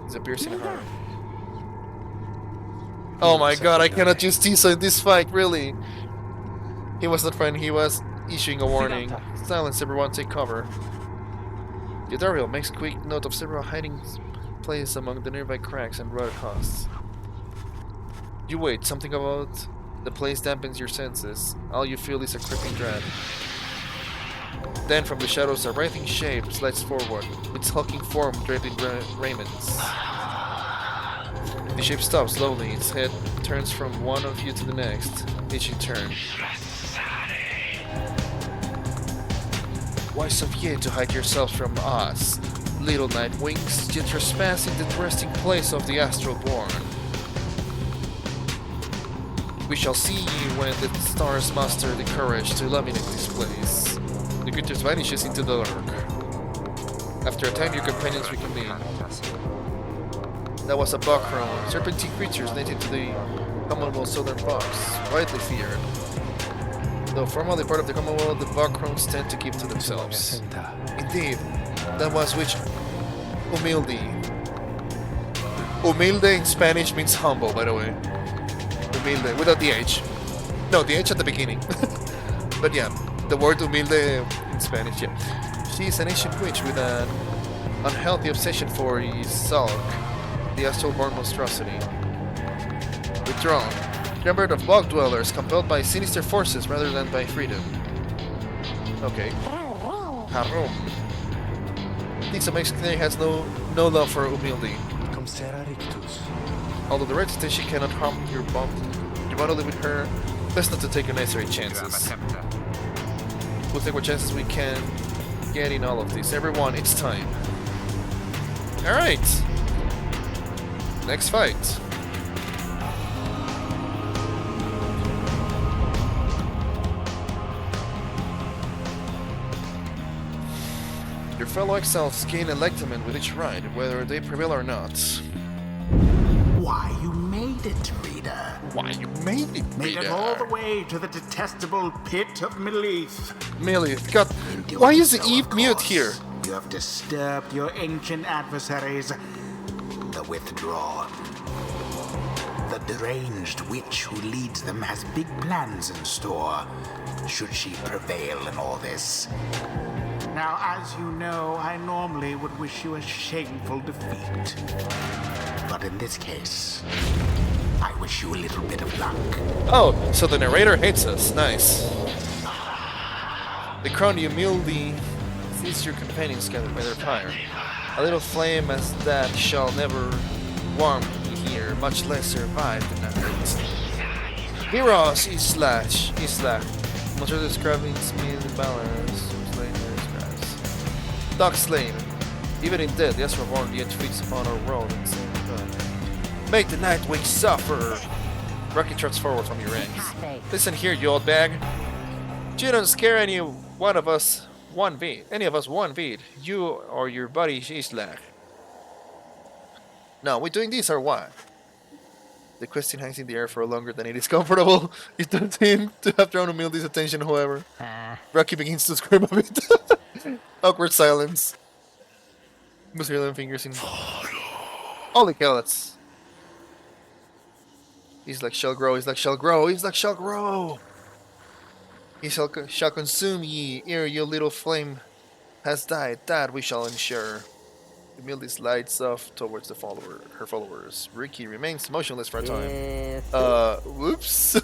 It appears in her. Oh my god, I cannot use Tisa in this fight, really! He was not friendly, he was issuing a warning. Silence, everyone, take cover. Yadariel makes quick note of several hiding places among the nearby cracks and rotted costs. You wait, something about the place dampens your senses. All you feel is a creeping dread. Then from the shadows a writhing shape slides forward, its hulking form draped in raiments. The shape stops slowly, its head turns from one of you to the next, each in turn. Why so fear to hide yourselves from us? Little night wings, you trespass in the resting place of the astral born. We shall see you when the stars muster the courage to illuminate this place. The creature vanishes into the dark. After a time, your companions reconvene. That was a buckround, serpentine creatures native to the Commonwealth southern box, widely feared. Though formally part of the Commonwealth, the buckrounds tend to keep to themselves. Indeed, that was which humilde. Humilde in Spanish means humble, by the way. humilde, without the H. No, the H at the beginning. But yeah, the word humilde in Spanish, yeah. She's an ancient witch with an unhealthy obsession for Isalk, the astral-born monstrosity. Withdrawn. Numbered of bog dwellers, compelled by sinister forces rather than by freedom. Okay. Harum. Thinks a Mexican has no love for humilde. Although the red station cannot harm your bond, you want to live with her, best not to take unnecessary chances. We'll take what chances we can get in all of this. Everyone, it's time. Alright. Next fight. Your fellow exiles gain enlightenment with each ride, whether they prevail or not. Why, you made it, reader. Why you made it, Made it all the way to the detestable pit of Millith. Millith, God, why is Eve mute here? You have disturbed your ancient adversaries, the withdrawn. The deranged witch who leads them has big plans in store, should she prevail in all this. Now, as you know, I normally would wish you a shameful defeat. But in this case, I wish you a little bit of luck. Oh, so the narrator hates us. Nice. The crown you Mildy sees your companions gathered by their pyre. A little flame as that shall never warm me here, much less survive the night. Heroes, Isla. Most of describing smooth balance. Dog slain. Even in death, the Astral-born yet feeds upon our world and same blood. Make the Nightwing suffer! Rocky trots forward from your ranks. Listen here, you old bag. You don't scare any of us one beat. You or your buddy Isla. Now, we doing this or what? The question hangs in the air for longer than it is comfortable. It doesn't seem to have drawn Humilde's attention, however. Rocky begins to scream a bit. Awkward silence. Muscular fingers in. Holy cow, that's. He's like shall grow. He shall consume ye ere your little flame has died. That we shall ensure. Humilde slides off towards her followers. Ricky remains motionless for a time. Whoops.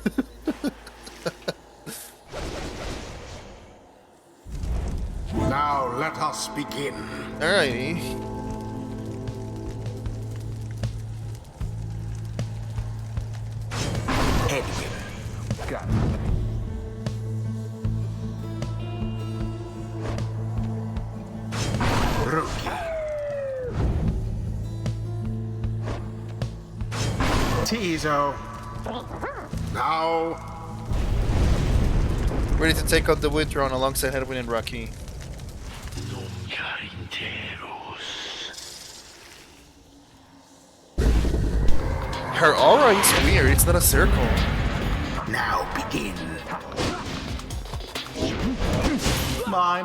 Now let us begin. Alrighty. Edwin. Got Rookie. Tizo. Now. Ready to take out the withdrawn alongside Edwin and Rocky. Her aura is weird, it's not a circle. Now begin. My.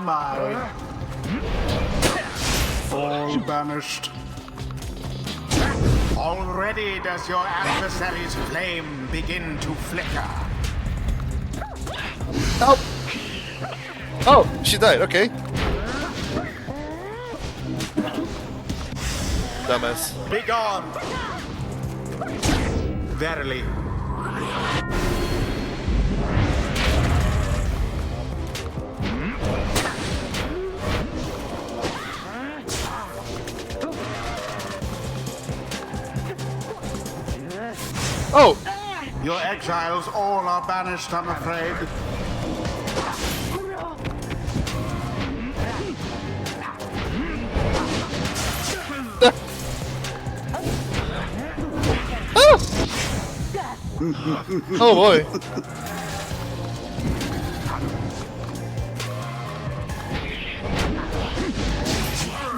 All banished. Already does your adversary's flame begin to flicker. Oh! Oh, she died, okay. Dumbass. Begone! Verily. Oh! Your exiles all are banished, I'm afraid. Oh boy.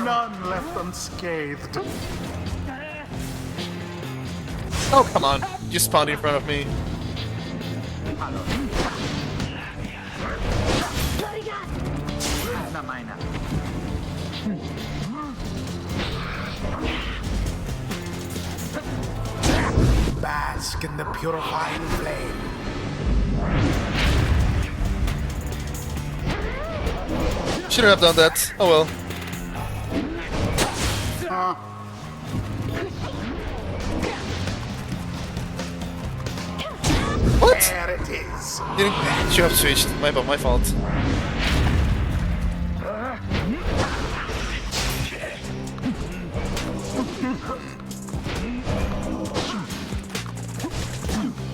None left unscathed. Oh, come on. You spawned in front of me. Bask in the purifying flame. Shouldn't have done that. Oh well. What? There it is. Should have switched. My fault.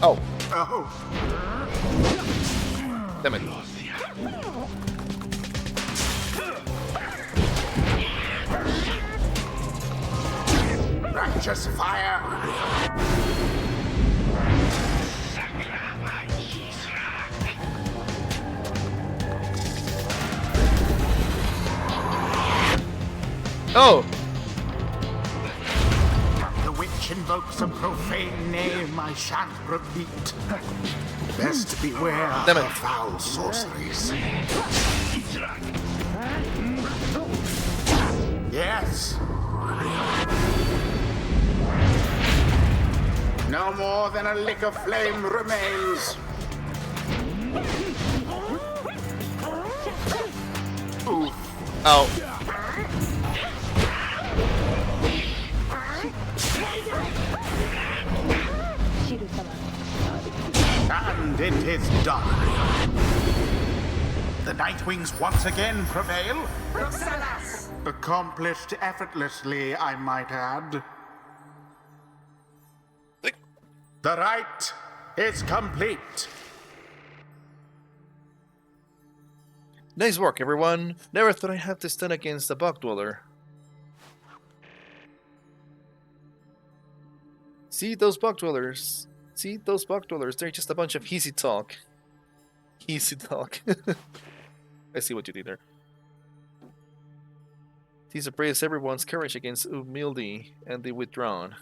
Oh. Oh. Damn it. Righteous fire. Oh! The witch invokes a profane name I shan't repeat. Best beware Damn it. of foul sorceries. Yes. No more than a lick of flame remains. Oof. Ow. And it is done. The Nightwings once again prevail. Accomplished effortlessly, I might add. The rite is complete. Nice work, everyone. Never thought I'd have to stand against a bog dweller. See those bog dwellers? See those bog dwellers? They're just a bunch of easy talk. Easy talk. I see what you did there. These praise everyone's courage against humility and the withdrawn.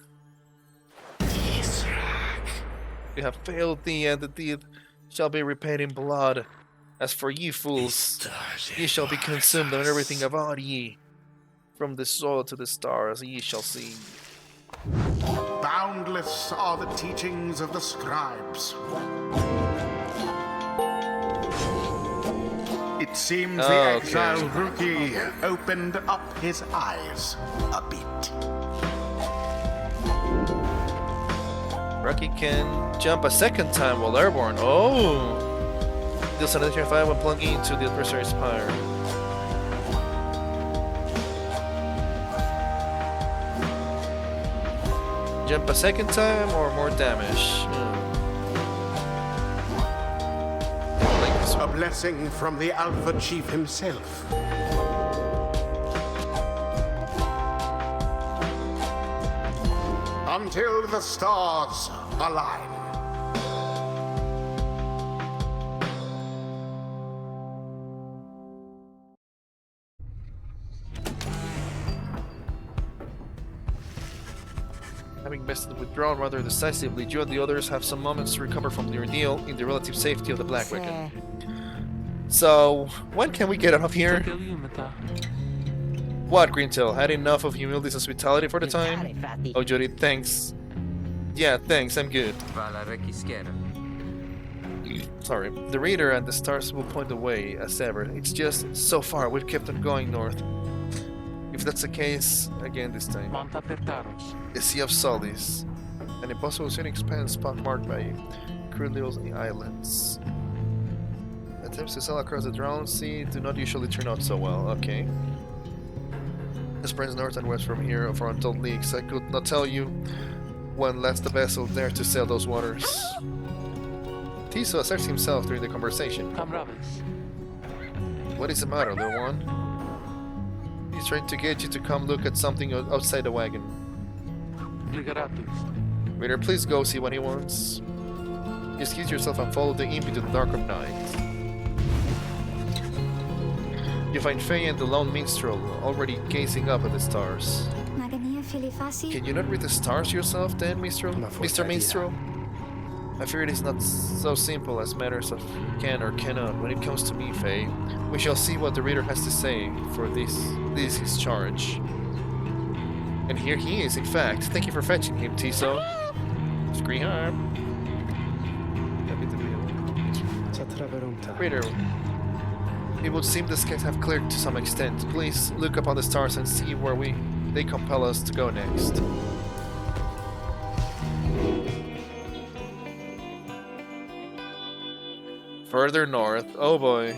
You have failed thee, and the deed shall be repaid in blood. As for ye fools, ye shall be consumed and everything about ye. From the soil to the stars ye shall see. Boundless are the teachings of the scribes. It seems the exiled rookie opened up his eyes a bit. Rocky can jump a second time while airborne. Oh! Deals an additional 5 when plunging into the adversary's pyre. Jump a second time or more damage? A blessing from the Alpha Chief himself. Until the stars align. Having bested withdrawn rather decisively, you and the others have some moments to recover from the ordeal in the relative safety of the Black Wicket. So, when can we get out of here? What, Greentail? Had enough of humility's hospitality for the time? Oh, Jody, thanks. Yeah, thanks, I'm good. Sorry. The reader and the stars will point the way, as ever. It's just, so far, we've kept on going north. If that's the case, again this time. A sea of solids. An impossible scenic expanse pockmarked by crude little islands. Attempts to sail across the drowned sea do not usually turn out so well. Okay. It spreads north and west from here for untold leagues. I could not tell you when last the vessel dared to sail those waters. Tiso asserts himself during the conversation. What is the matter, little one? He's trying to get you to come look at something outside the wagon. Reader, please go see what he wants. Excuse yourself and follow the imp into the dark of night. You find Faye and the lone minstrel already gazing up at the stars. Can you not read the stars yourself then, Mr. Minstrel? I fear it is not so simple as matters of can or cannot. When it comes to me, Faye, we shall see what the reader has to say, for this is his charge. And here he is, in fact. Thank you for fetching him, Tiso. Screen harm. Reader, it would seem the skies have cleared to some extent. Please look up on the stars and see where they compel us to go next. Further north. Oh boy.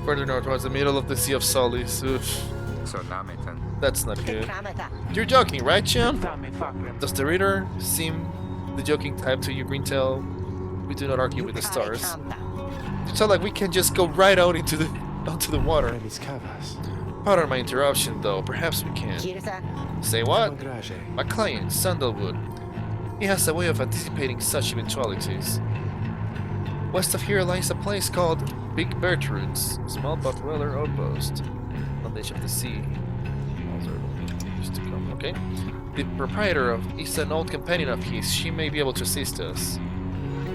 Further north towards the middle of the Sea of Solis. Oof. That's not good. You're joking, right, Chum? Does the reader seem the joking type to you, Greentail? We do not argue with the stars. It sounds like we can just go right out onto the water. Pardon my interruption, though. Perhaps we can. Say what? My client, Sandalwood. He has a way of anticipating such eventualities. West of here lies a place called Big Bertrude's, small but weather outpost on the edge of the sea. Okay. The proprietor is an old companion of his. She may be able to assist us.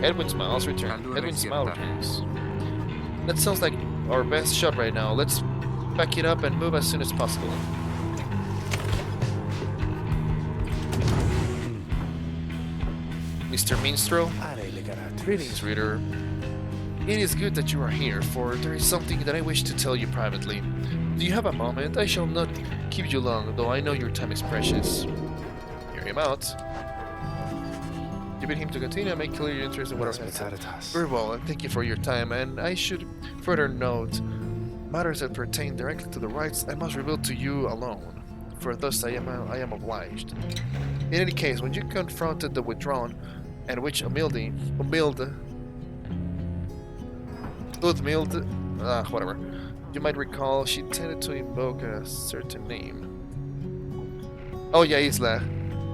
Edwin smiles. Edwin smile returns. That sounds like our best shot right now. Let's pack it up and move as soon as possible. Mr. Minstrel? Greetings, reader. It is good that you are here, for there is something that I wish to tell you privately. Do you have a moment? I shall not keep you long, though I know your time is precious. Hear him out. You bid him to continue and make clear your interest in what I said. Very well, and thank you for your time, and I should further note, matters that pertain directly to the rights I must reveal to you alone, for thus I am obliged. In any case, when you confronted the withdrawn and witch whatever, you might recall she tended to invoke a certain name. Oh yeah, Isla.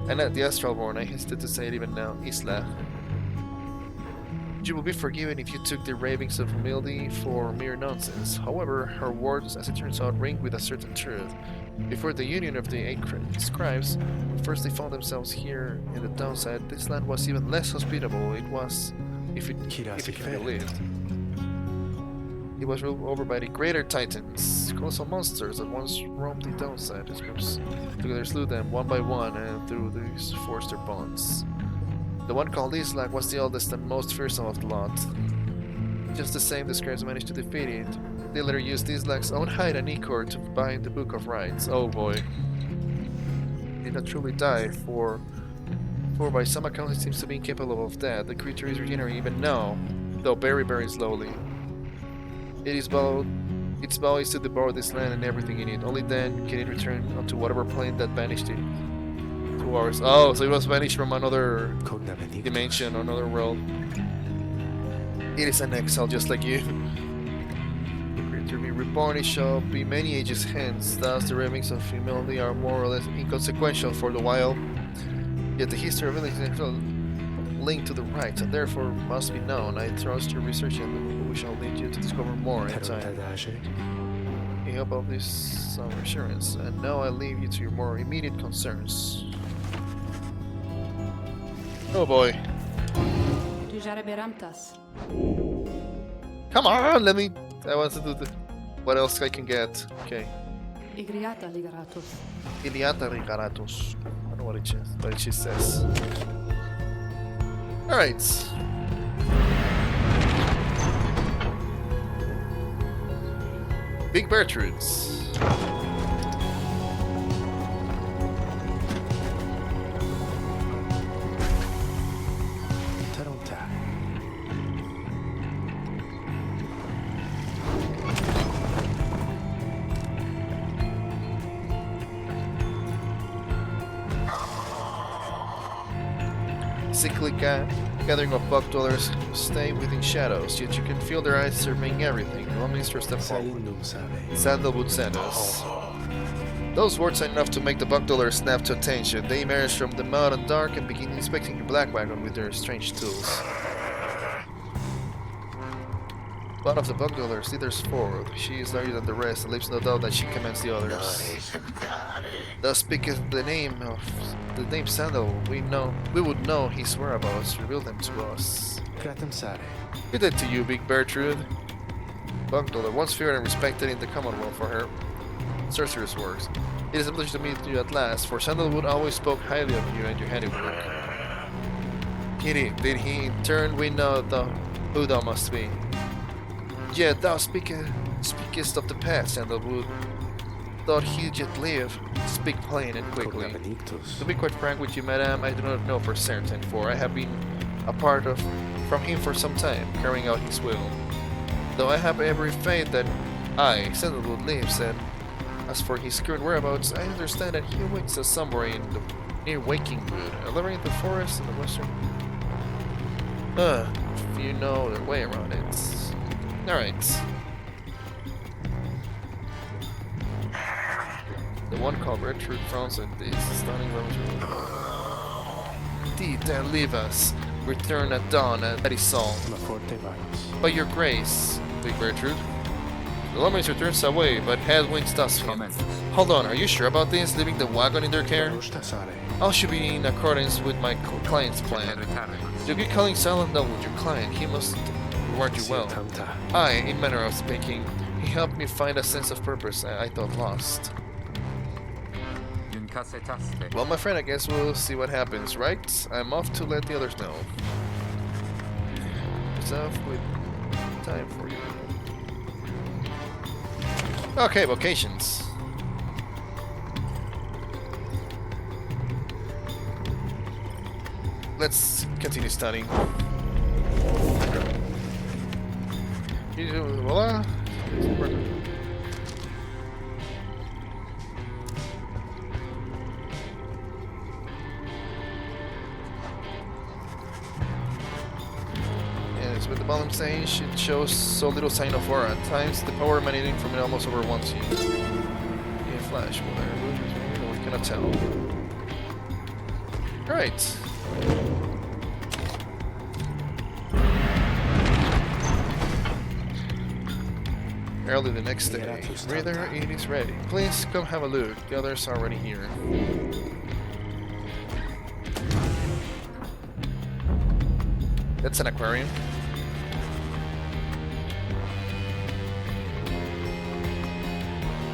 And at the Astralborn, I hesitate to say it even now, Isla. You will be forgiven if you took the ravings of humility for mere nonsense. However, her words, as it turns out, ring with a certain truth. Before the union of the 8 scribes, when first they found themselves here in the downside, this land was even less hospitable. It was, if it can be believed. It was ruled over by the greater titans, colossal monsters that once roamed the downside. These groups together slew them one by one, and through these forged their bonds. The one called Islak was the oldest and most fearsome of the lot. Just the same, the scribes managed to defeat it. They later used Islak's own hide and ichor to bind the Book of Rights. Oh boy. He did not truly die, for by some accounts it seems to be incapable of death. The creature is regenerating even now, though very, very slowly. Its bow is to devour this land and everything in it. Only then can it return onto whatever plane that banished it. 2 hours. Oh, so it was banished from another dimension, another world. It is an exile just like you. The creature being reborn, it shall be many ages hence. Thus the ravings of humility are more or less inconsequential for the while. Yet the history of it is linked to the rights, and therefore must be known. I trust your research and we shall lead you to discover more in time. In hope of this some assurance, and now I leave you to your more immediate concerns. Oh boy. Come on, let me... I want to do the... What else I can get? Okay. Iliata Rigaratus. I don't know what it says. Alright. Big Bertrude's. Sickly gathering of bug dwellers stay within shadows, yet you can feel their eyes surveying everything. One minister step forward. Sandalwood sent us. Those words are enough to make the bug dwellers snap to attention. They emerge from the mud and dark and begin inspecting your black wagon with their strange tools. One of the bug dwellers leaders forward. She is larger than the rest and leaves no doubt that she commands the others. Thus speaketh the name Sandal. We would know his whereabouts. Reveal them to us. Good day to you, Big Bertrude. Bugdollar, once feared and respected in the Commonwealth for her sorceress works. It is a pleasure to meet you at last, for Sandalwood always spoke highly of you and your handiwork. Pity, did he in turn we know who thou must be? Yet thou speakest of the past, Sandalwood. Thought he yet live. Speak plain and quickly. To be quite frank with you, madam, I do not know for certain, for I have been apart from him for some time, carrying out his will. Though I have every faith that Sandalwood lives, and as for his current whereabouts, I understand that he awaits us somewhere near Wakingwood, a labyrinth of forest in the western. If you know the way around it. Alright. The one called Redtrude frowns at this stunning rosary. Indeed, then leave us. Return at dawn at Erisol. By your grace, Big Redtrude. The Lomans returns away, but headwinds does him. Hold on, are you sure about this? Leaving the wagon in their care? All should be in accordance with my client's plan. You keep calling silent down with your client, he must reward you well. In manner of speaking, he helped me find a sense of purpose I thought lost. Well, my friend, I guess we'll see what happens, right? I'm off to let the others know. Stuff with time for you. Okay, vocations. Let's continue studying. Voila. Yes, with the volume stage, it shows so little sign of aura. At times, the power emanating from it almost overwhelms you. Yeah, flash, whatever. We cannot tell. Alright. Early the next day. Breather, it is ready. Please come have a look. The others are already here. That's an aquarium.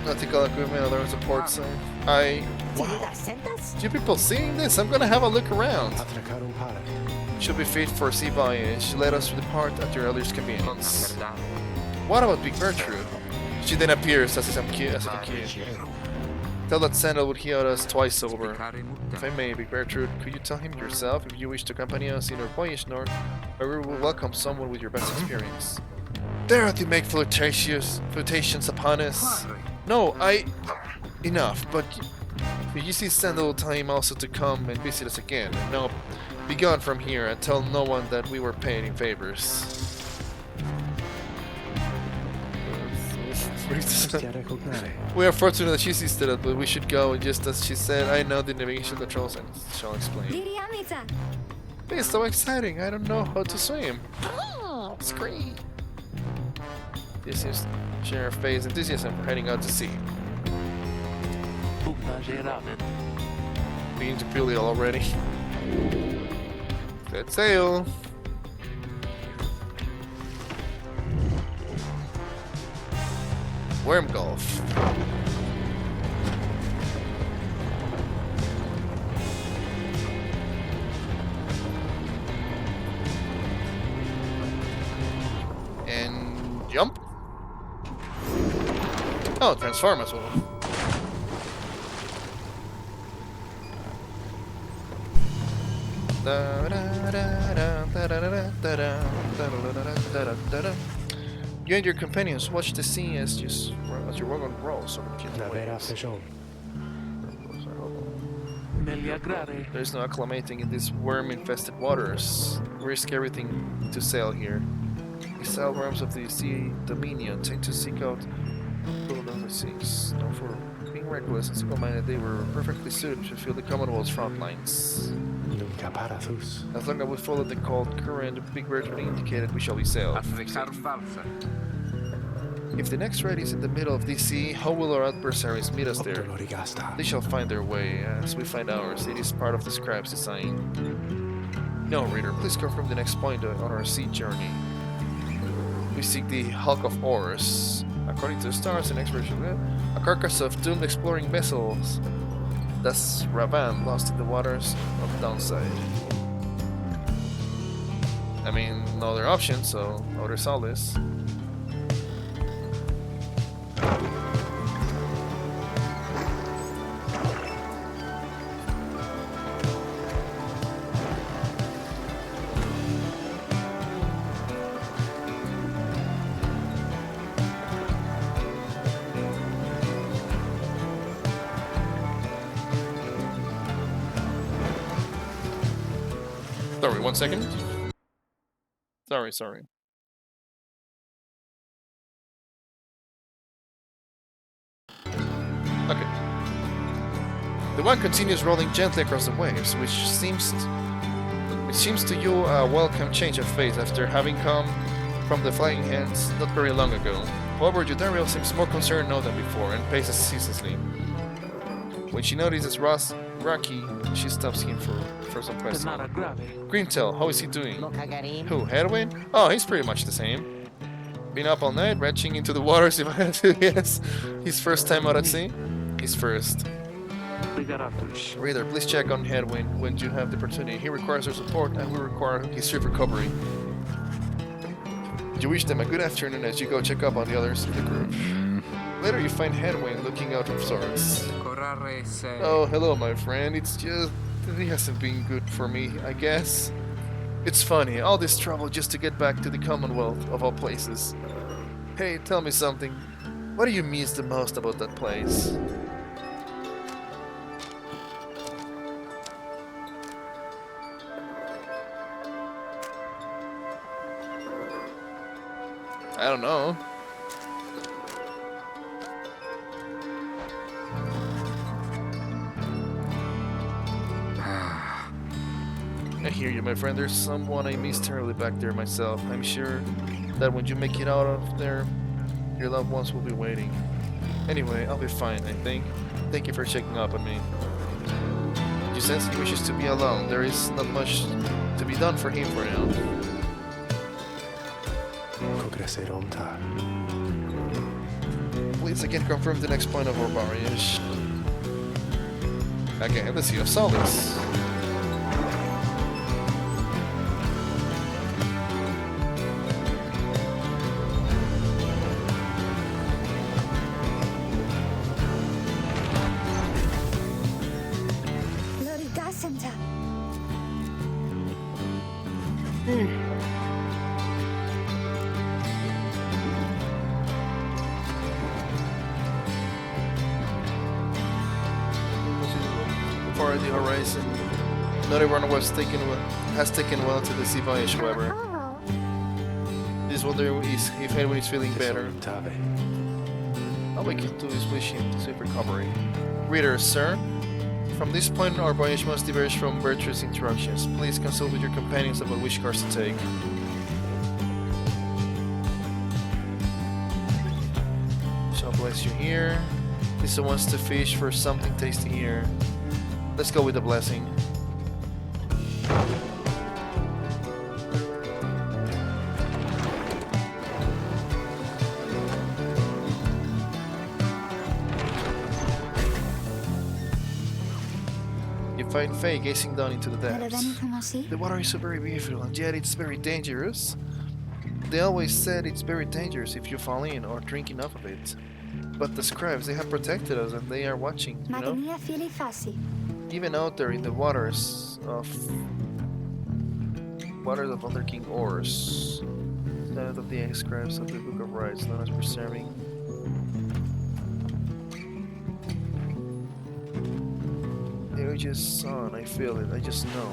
Nautical equipment, other support sign. Wow. You people seeing this? I'm gonna have a look around. Should be fit for sea voyage. Let us depart at your earliest convenience. What about Big Gertrude? She then appears as if cute. Tell that Sandal would hear us twice over. If I may, Big Gertrude, could you tell him yourself if you wish to accompany us in our voyage north, or we will welcome someone with your best experience. Dare to make flirtations upon us? No, enough, but if you see Sandal, tell him also to come and visit us again. And now, be gone from here and tell no one that we were paid in favors. We are fortunate that she sees that, but we should go just as she said. I know the navigation controls and shall explain. It's so exciting, I don't know how to swim. Oh, it's great. This is share face enthusiasm for heading out to sea. Being to Pili already. Set sail. Worm golf. And jump. Oh, transform as well. You and your companions watch the sea as your wagon rolls over gentle waves. There's no acclimating in these worm-infested waters. We risk everything to sail here. The sailworms of the sea dominion tend to seek out the seas. Known for being reckless and single-minded, they were perfectly suited to fill the Commonwealth's front lines. As long as we follow the cold current, Big Bird indicated we shall be sailed. If the next ride is in the middle of the sea, how will our adversaries meet us there? They shall find their way, as we find ours. It is part of the scribe's design. No, reader, please confirm the next point on our sea journey. We seek the hulk of ores. According to the stars and experts, a carcass of doomed exploring vessels. That's Ravan lost in the waters of downside. I mean, no other option, so other solace. Sorry, 1 second. Sorry. Okay. The one continues rolling gently across the waves, which seems to you a welcome change of face after having come from the flying hands not very long ago. However, Judariel seems more concerned now than before and paces ceaselessly. When she notices Rocky, she stops him for some questions. Grimtail, how is he doing? Who, Headwind? Oh, he's pretty much the same. Been up all night, retching into the waters if I had to guess. His first time out at sea? His first. Reader, please check on Headwind when you have the opportunity. He requires our support and we require his swift recovery. You wish them a good afternoon as you go check up on the others of the group. Later you find Headwind looking out of sorts. Oh, hello my friend, it's just... it hasn't been good for me, I guess. It's funny, all this trouble just to get back to the Commonwealth, of all places. Hey, tell me something. What do you miss the most about that place? I don't know. I hear you, my friend. There's someone I miss terribly back there myself. I'm sure that when you make it out of there, your loved ones will be waiting. Anyway, I'll be fine, I think. Thank you for checking up on me. You sense he wishes to be alone. There is not much to be done for him for now. Please again confirm the next point of our barrage. Again, the Sea of Solace. Far in the horizon, not everyone has taken well to the sea voyage, however. This wonder is if Headwind is feeling better. All we can do is wish him swift recovery. Reader, sir, from this point our voyage must diverge from virtuous interruptions. Please consult with your companions about which course to take. Shall bless you here. Lisa wants to fish for something tasty here. Let's go with the blessing. You find Faye gazing down into the depths. The water is so very beautiful, and yet it's very dangerous. They always said it's very dangerous if you fall in or drink enough of it. But the scribes, they have protected us and they are watching, you know? Even out there in the waters of Under King Ors. Standard of the scribes of the Book of Rites, known as preserving. The ages on, I feel it, I just know.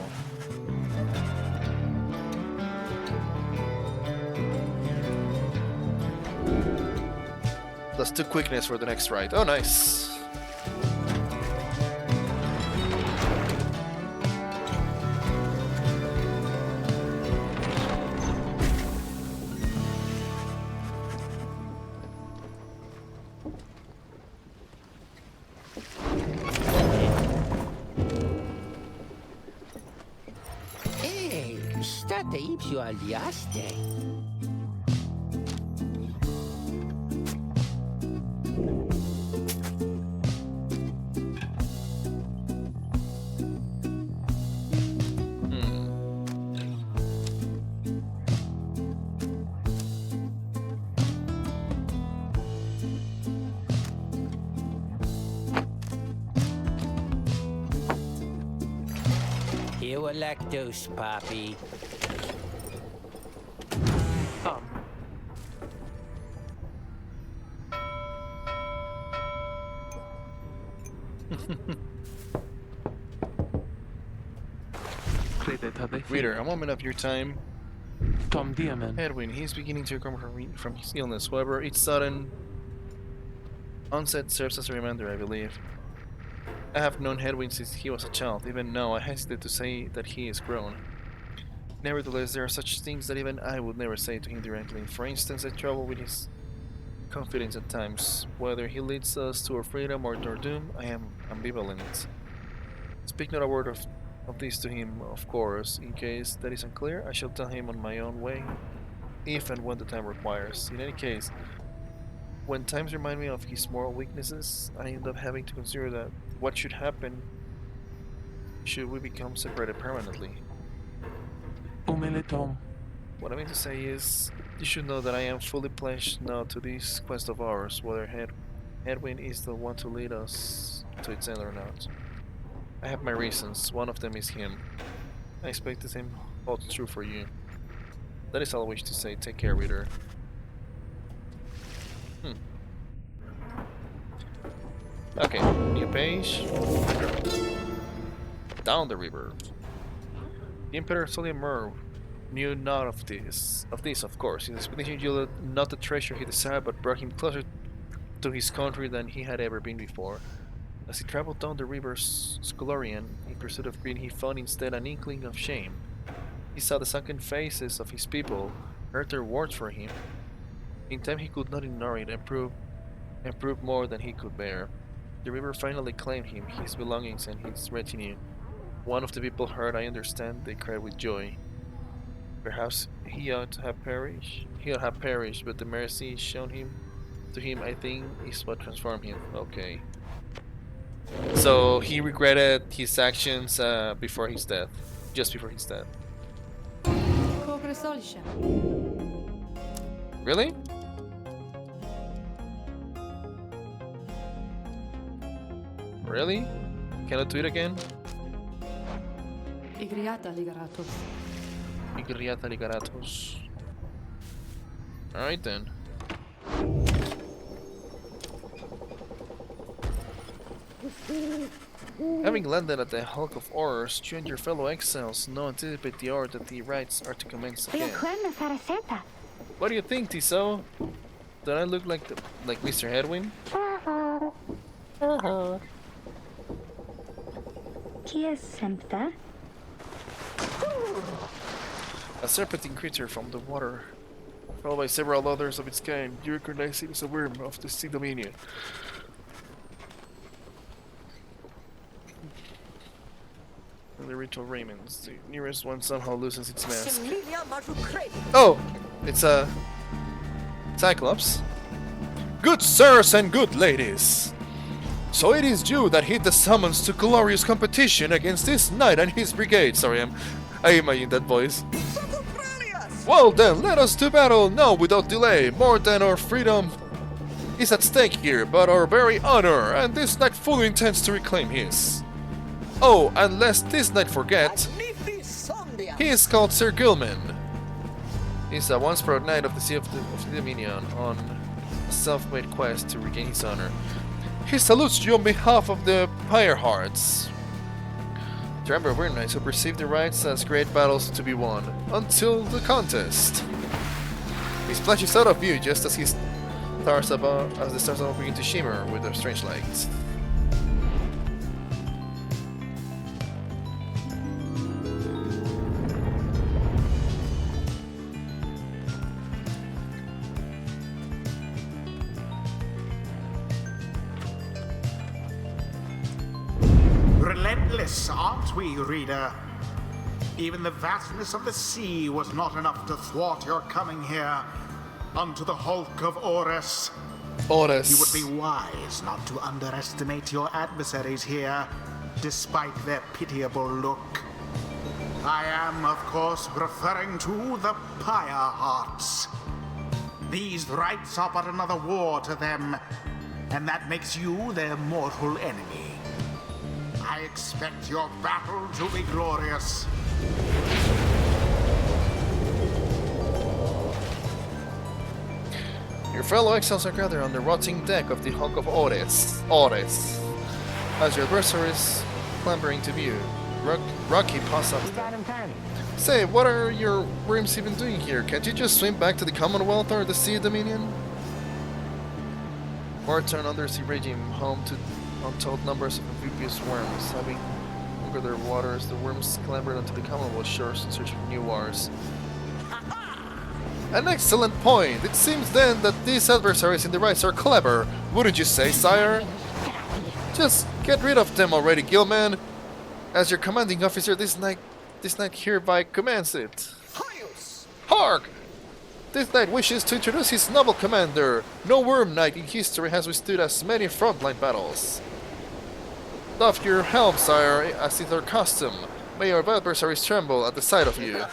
Plus 2 quickness for the next ride. Oh, nice. Hey, state ipsio aliaste. you a lactose poppy? Reader, a moment of your time. Tom Diamond. Edwin, he's beginning to recover from his illness. However, each sudden onset serves as a reminder, I believe. I have known Edwin since he was a child. Even now, I hesitate to say that he is grown. Nevertheless, there are such things that even I would never say to him directly. For instance, I trouble with his confidence at times. Whether he leads us to our freedom or to our doom, I am ambivalent. Speak not a word of this to him, of course. In case that is unclear, I shall tell him on my own way, if and when the time requires. In any case, when times remind me of his moral weaknesses, I end up having to consider that what should happen should we become separated permanently. Tom. What I mean to say is, you should know that I am fully pledged now to this quest of ours, whether Edwin is the one to lead us to its end or not. I have my reasons. One of them is him. I expect the same holds true for you. That is all I wish to say. Take care, reader. Okay, new page. Down the river. The Emperor Solimur knew not of this. Of course. His expedition yielded not the treasure he desired, but brought him closer to his country than he had ever been before. As he traveled down the river Scolarian in pursuit of green, he found instead an inkling of shame. He saw the sunken faces of his people, heard their words for him. In time he could not ignore it and prove more than he could bear. The river finally claimed him, his belongings and his retinue. One of the people heard, I understand, they cried with joy. Perhaps he ought to have perished. But the mercy shown to him, I think, is what transformed him. Okay. So he regretted his actions before his death, just before his death. Really? Really? Can I do it again? Igriata ligaratos. Alright then. Having landed at the hulk of oars, you and your fellow exiles now anticipate the hour that the rites are to commence again. What do you think, Tissot? Don't I look like Mr. Edwin? A serpentine creature from the water, followed by several others of its kind. You recognize it as a worm of the sea dominion. The ritual Raymond's. The nearest one somehow loses its mask. Oh! It's a Cyclops. Good sirs and good ladies! So it is you that hit the summons to glorious competition against this knight and his brigade. Sorry, I imagine that voice. Well then, let us to battle now without delay. More than our freedom is at stake here, but our very honor, and this knight fully intends to reclaim his. Oh, and lest this knight forget, he is called Sir Gilman. He's a once proud knight of the Sea of the Dominion on a self-made quest to regain his honor. He salutes you on behalf of the Pyre hearts. Remember, we're knights who perceive the rites as great battles to be won until the contest. He splashes out of view just as the stars above begin to shimmer with their strange lights. Relentless, aren't we, reader? Even the vastness of the sea was not enough to thwart your coming here unto the hulk of Orus. You would be wise not to underestimate your adversaries here, despite their pitiable look. I am, of course, referring to the Pyre hearts. These rites are but another war to them, and that makes you their mortal enemy. I expect your battle to be glorious. Your fellow exiles are gathered on the rotting deck of the Hulk of Odes. As your adversaries clambering to view, Rocky paws up. Say, what are your worms even doing here? Can't you just swim back to the Commonwealth or the Sea Dominion? Or turn undersea regime home to untold numbers of amphibious worms. Having conquered their waters, the worms clambered onto the Commonwealth shores in search of new wars. An excellent point! It seems then that these adversaries in the rise are clever, wouldn't you say, sire? Just get rid of them already, Gilman! As your commanding officer, this knight hereby commands it. Hark! This knight wishes to introduce his noble commander. No worm knight in history has withstood as many frontline battles. Doff your helm, sire, as is our custom. May your adversaries tremble at the sight of you.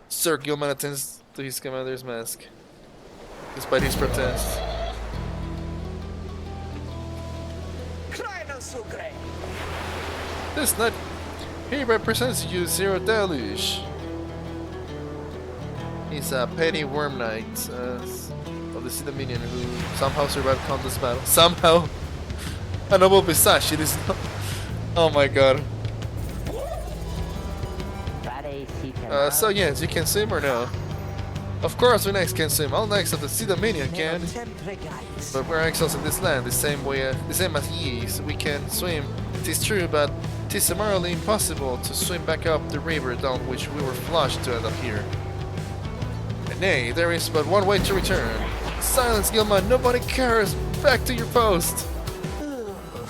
Sir Gilman attends to his commander's mask, despite his protest. This knight, he represents you, Zero Deluge. He's a petty worm knight of the Sea Dominion who somehow survived countless battles. Somehow! A noble visage, it is not. Oh my god. So yes, you can swim or no? Of course we knights can swim, all knights of the Sea Dominion can. But we're exiles in this land, the same as ye, so we can swim. It is true, but it is summarily impossible to swim back up the river down which we were flushed to end up here. And nay, there is but one way to return. Silence, Gilman, nobody cares! Back to your post!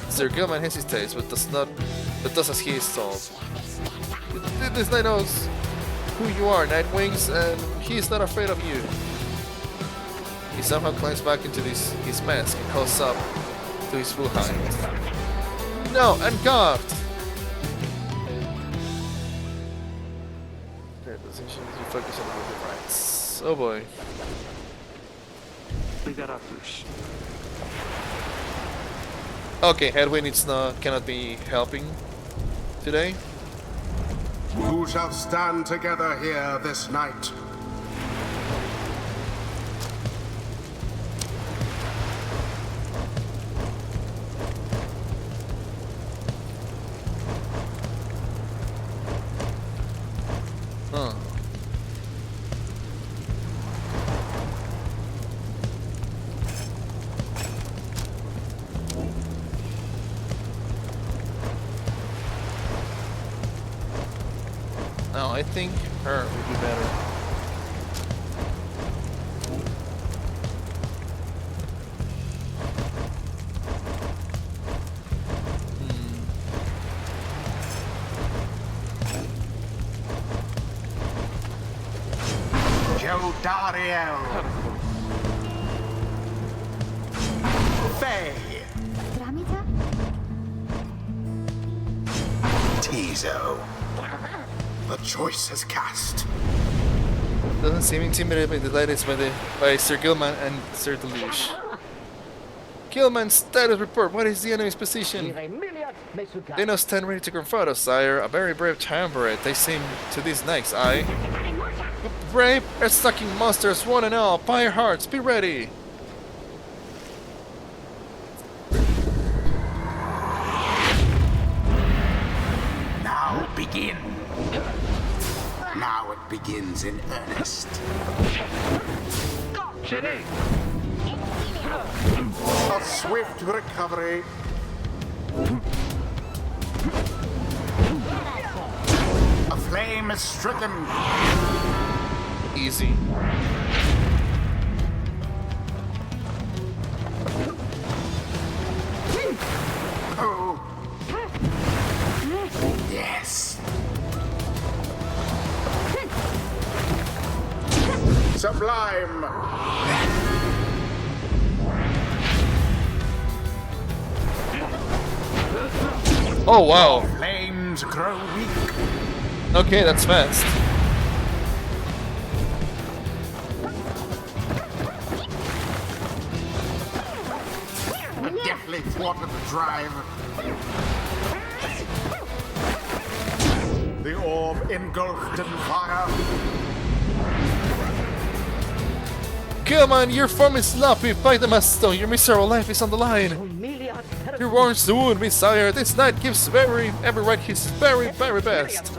Sir Gilman hesitates, but does as he is told. This knight knows who you are, Nightwings, and he is not afraid of you. He somehow climbs back into his mask and calls up to his full height. No, and God! You focus on the movement rights. Oh boy. Okay, Headwind cannot be helping today. Who shall stand together here this night? Huh. No, I think her would be better. Joe Dariel. Faye. Tizo. The choice is cast. Doesn't seem intimidated by the latest by Sir Gilman and Sir Deluge. Gilman, status report. What is the enemy's position? They now stand ready to confront us, sire. A very brave triumvirate. They seem to these knights, aye. Brave, earth-sucking monsters, one and all. Pyre hearts, be ready. Now begin. Now it begins in earnest. A swift recovery. A flame is stricken. Easy. Oh. Yes. Sublime. Oh wow. Flames grow weak. Okay, that's fast. Deftly thwarted the drive. The orb engulfed in fire. Come on, your form is sloppy. Bite the Masto. Your miserable life is on the line. He warns the wound, Messiah. This knight gives every right his very best.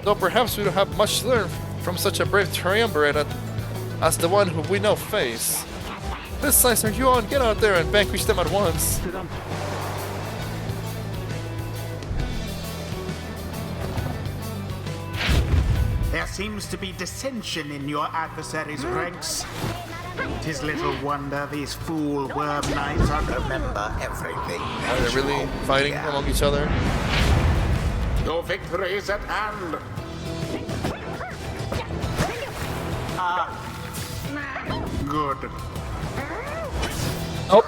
Though perhaps we don't have much to learn from such a brave triumvirate as the one who we now face. This size are you on? Get out there and vanquish them at once. There seems to be dissension in your adversary's ranks. 'Tis little wonder these fool worm knights remember everything. Are they really fighting among each other? Your victory is at hand. Good. Oh.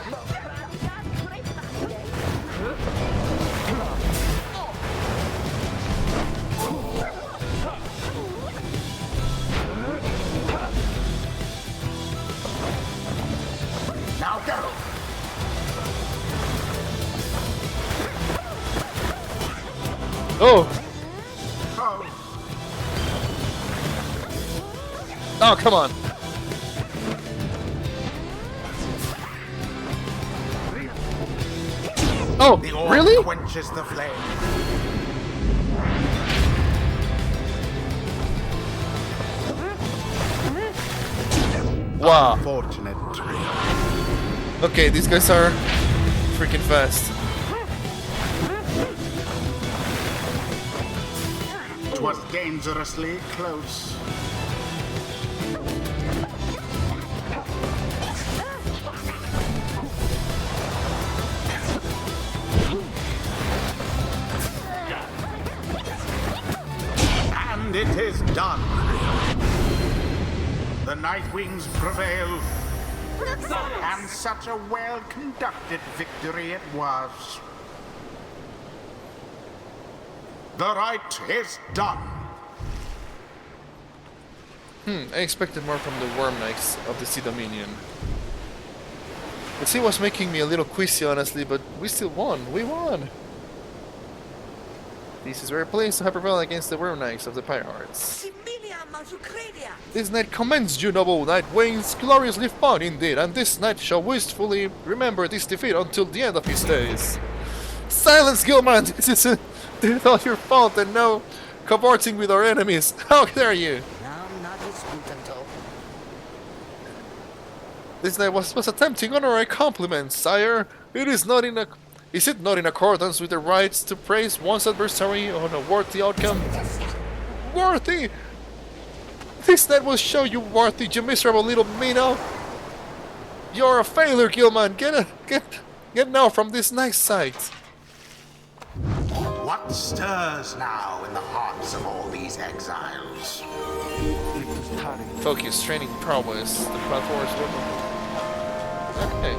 Now go. Oh. Oh. Oh, come on. Oh, The orb really? quenches the flame. Wow. Unfortunate. Okay, these guys are freaking fast. It was dangerously close. And it is done. The Nightwings prevail. And such a well-conducted victory it was. The right is done. I expected more from the Worm Knights of the Sea Dominion. The sea was making me a little queasy, honestly, but we still won. We won! This is where place to have prevailed against the Worm Knights of the Pyre. This knight commends you, noble Nightwings, gloriously fought indeed, and this knight shall wistfully remember this defeat until the end of his days. Silence, Gilman! This is all your fault and no cavorting with our enemies. How dare you! This knight was attempting honorary compliments, sire. Is it not in accordance with the rights to praise one's adversary on a worthy outcome? Worthy? This knight will show you worthy, you miserable little minnow. You're a failure, Gilman. Get now from this nice sight. What stirs now in the hearts of all these exiles? Focus, training prowess. The platform is working. Okay.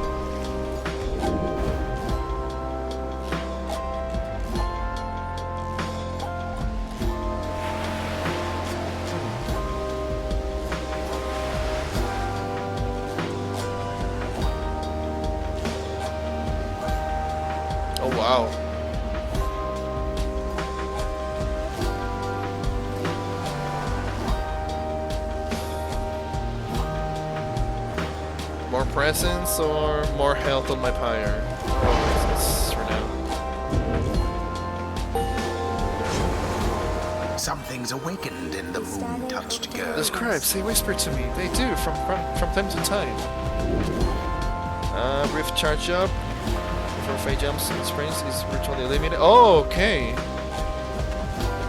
Oh wow. More presence or more health on my Pyre? Presence for now. Something's awakened in the moon-touched girl. The scribes, they whisper to me. They do, from time to time. Brief charge up. Before Faye jumps and springs is virtually eliminated. Oh, okay.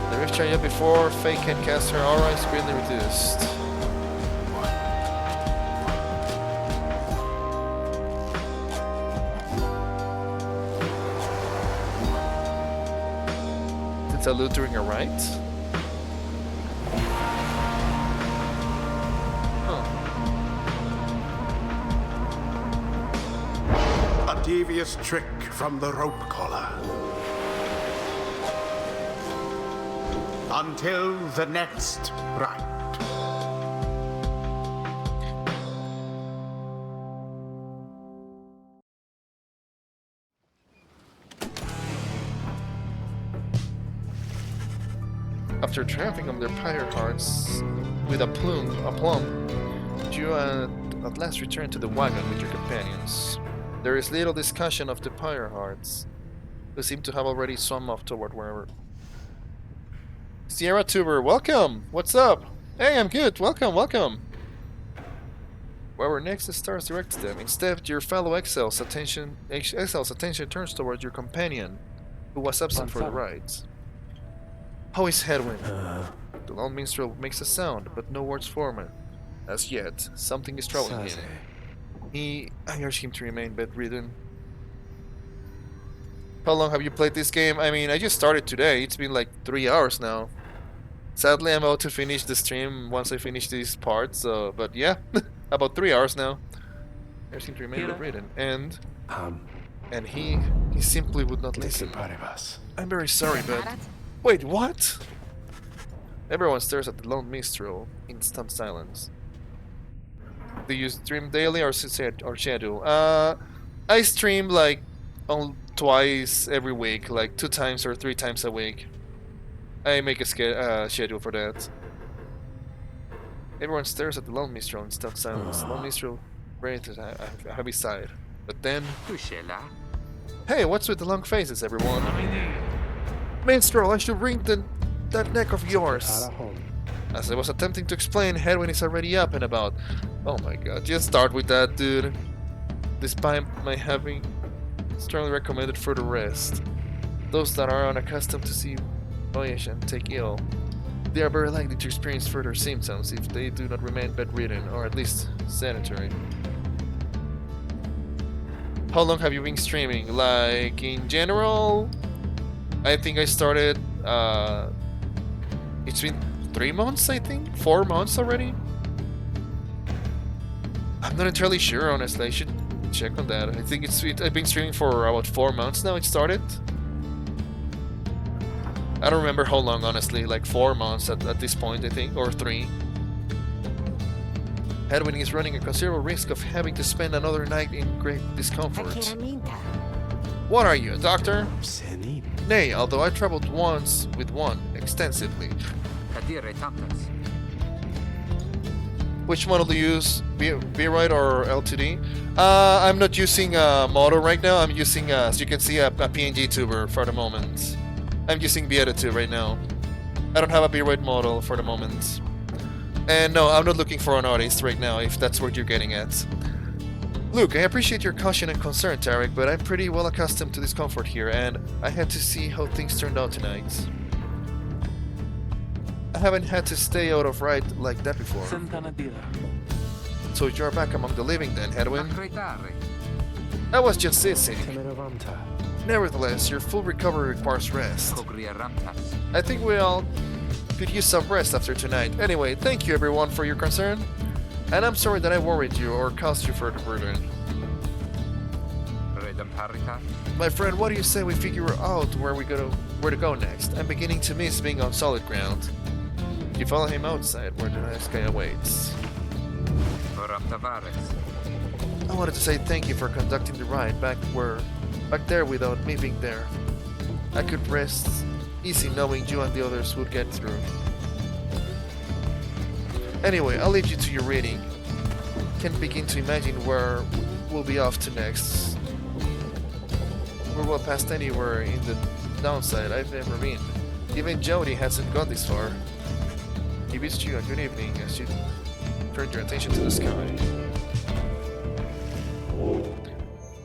The rift charge up before Faye can cast her aura is greatly reduced. Did I loot during a rite? A devious trick from the rope collar. Until the next rite. After triumphing on their Pyre hearts with a plum, you at last return to the wagon with your companions. There is little discussion of the Pyre hearts, who seem to have already swum off toward wherever. Sierra Tuber, welcome! What's up? Hey, I'm good. Welcome, welcome. Wherever next the stars directed them. Instead, your fellow exile's attention turns towards your companion, who was absent for the rides. How is Hedwin? The lone minstrel makes a sound, but no words form it. As yet, something is troubling him. I urge him to remain bedridden. How long have you played this game? I mean, I just started today. It's been like 3 hours now. Sadly, I'm about to finish the stream once I finish these parts, but yeah, about 3 hours now. I urge him to remain bedridden. And he simply would not listen. I'm very sorry, but... Wait, what? Everyone stares at the lone minstrel in stunned silence. Do you stream daily or schedule? I stream like twice every week, like 2 times or 3 times a week. I make a schedule for that. Everyone stares at the lone minstrel in stunned silence. Lone minstrel raises a heavy sigh. But then... Hey, what's with the long faces, everyone? Minstrel, I should wring that neck of yours. As I was attempting to explain, Hedwin is already up and about. Oh my god, just start with that, dude. Despite my having strongly recommended further rest, those that are unaccustomed to see voyage and take ill, they are very likely to experience further symptoms if they do not remain bedridden, or at least sedentary. How long have you been streaming? Like, in general, I think I started, it's been 3 months, I think? 4 months already? I'm not entirely sure, honestly. I should check on that. I think I've been streaming for about 4 months now it started. I don't remember how long, honestly. Like 4 months at this point, I think. Or 3. Hedwin is running a considerable risk of having to spend another night in great discomfort. What are you, a doctor? Nay, although I traveled once with one, extensively. Which model do you use? B-Ride or LTD? I'm not using a model right now. I'm using, as you can see, a PNG tuber for the moment. I'm using B-Attitude right now. I don't have a B-Ride model for the moment. And no, I'm not looking for an artist right now, if that's what you're getting at. Look, I appreciate your caution and concern, Tarek, but I'm pretty well accustomed to discomfort here, and I had to see how things turned out tonight. I haven't had to stay out of ride like that before. So you're back among the living then, Hedwin? I was just sick. Nevertheless, your full recovery requires rest. I think we all could use some rest after tonight. Anyway, thank you everyone for your concern. And I'm sorry that I worried you or caused you further burden. My friend, what do you say we figure out where to go next? I'm beginning to miss being on solid ground. You follow him outside where the night sky awaits. I wanted to say thank you for conducting the ride back there without me being there. I could rest easy knowing you and the others would get through. Anyway, I'll leave you to your reading. Can't begin to imagine where we'll be off to next. We're well past anywhere in the downside I've ever been. Even Jody hasn't gone this far. He wished you a good evening as you turned your attention to the sky.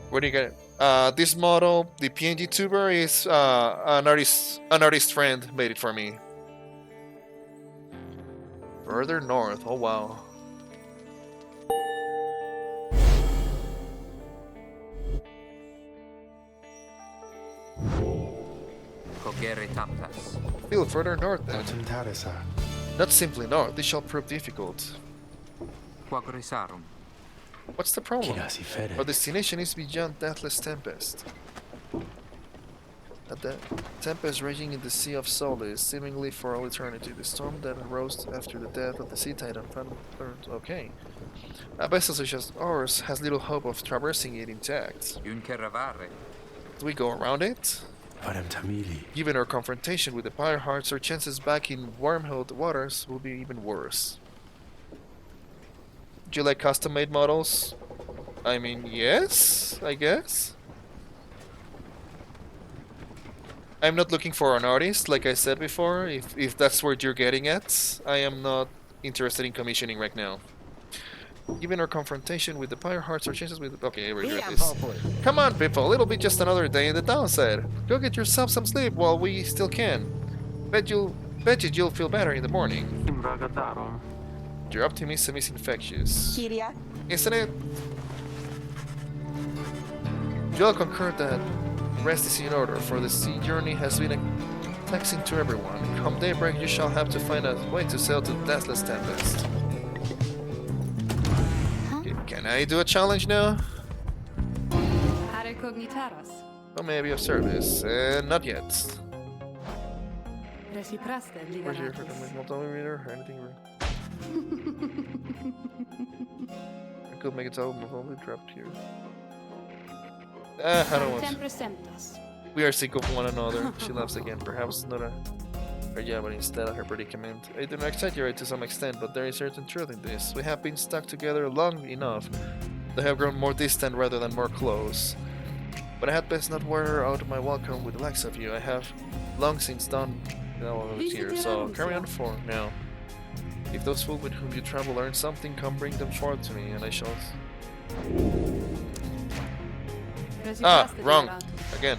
Where do you get it? This model, the PNG tuber, is an artist friend made it for me. Further north, oh wow. Feel further north then. Not simply north, this shall prove difficult. What's the problem? Our destination is beyond Deathless Tempest. The tempest raging in the Sea of Solace, seemingly for all eternity. The storm that arose after the death of the Sea Titan burned. Okay. A vessel such as ours has little hope of traversing it intact. Do we go around it? Given our confrontation with the Pyre Hearts, our chances back in Wormhole waters will be even worse. Do you like custom-made models? I mean, yes, I guess. I'm not looking for an artist, like I said before, if that's what you're getting at. I am not interested in commissioning right now. Given our confrontation with the Pyre Hearts, our chances with... Okay, we read this. Come on, people, it'll be just another day in the downside. Go get yourself some sleep while we still can. Bet you you'll feel better in the morning. Your optimism is infectious. Isn't it? You'll concur that rest is in order, for the sea journey has been taxing to everyone. Come daybreak, you shall have to find a way to sail to Deathless Tempest. Okay, can I do a challenge now? Oh, maybe of service. Not yet. Where's your multimeter or anything? I could make it so probably trapped here. I don't want. We are sick of one another. She laughs again. Perhaps not a but instead of her predicament. I do not exaggerate to some extent, but there is certain truth in this. We have been stuck together long enough. They have grown more distant rather than more close. But I had best not wear out my welcome with the likes of you. I have long since done here, so carry on for now. If those fools with whom you travel learn something, come bring them forth to me, and I shall... Ah, wrong. Again.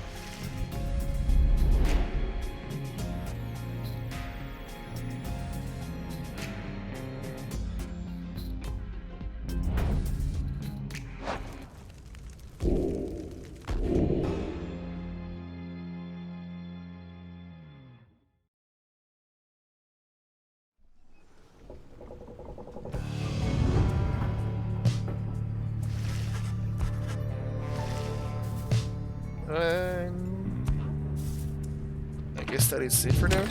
I guess that is it for now.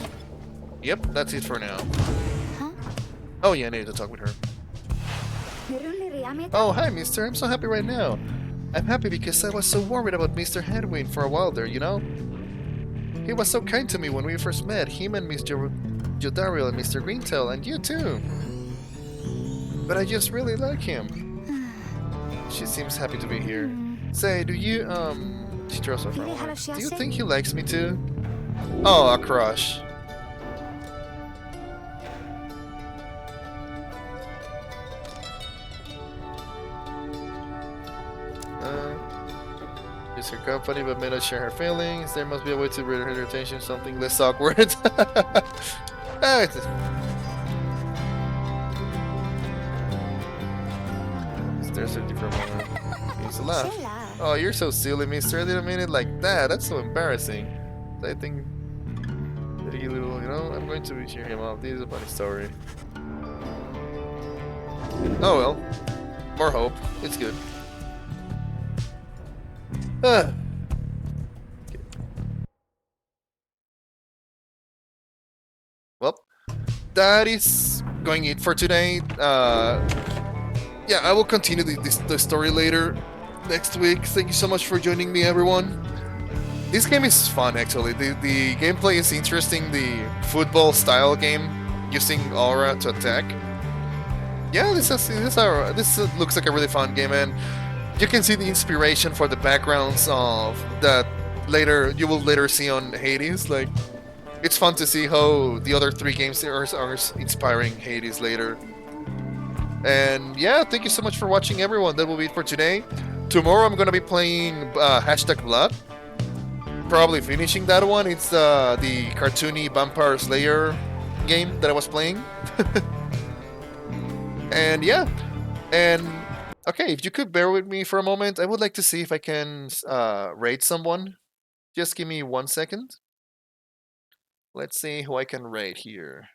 Yep, that's it for now. Huh? Oh yeah, I need to talk with her. Oh, hi, mister. I'm so happy right now. I'm happy because I was so worried about Mr. Headwind for a while there, you know? He was so kind to me when we first met. Him and Mr. Jodariel and Mr. Greentail, and you too. But I just really like him. She seems happy to be here. Say, do you, She throws off her arm. Do you think he likes me too? Oh, a crush. Use her company but may not share her feelings. There must be a way to read her attention, something less awkward. There's a different moment. He's a laugh. Oh, you're so silly, mister. I didn't mean it like that. That's so embarrassing. I think that he little, you know, I'm going to cheer him up. This is a funny story. Oh well. More hope. It's good. Okay. Well, that is going it for today. Yeah, I will continue the story later next week. Thank you so much for joining me, everyone. This game is fun, actually. The gameplay is interesting. The football style game using aura to attack. Yeah, this looks like a really fun game, and you can see the inspiration for the backgrounds of that later. You will later see on Hades. Like, it's fun to see how the other 3 games are inspiring Hades later. And yeah, thank you so much for watching, everyone. That will be it for today. Tomorrow I'm gonna be playing #Blood. Probably finishing that one. It's the cartoony Vampire Slayer game that I was playing. And yeah, and okay, if you could bear with me for a moment, I would like to see if I can raid someone. Just give me 1 second. Let's see who I can raid here.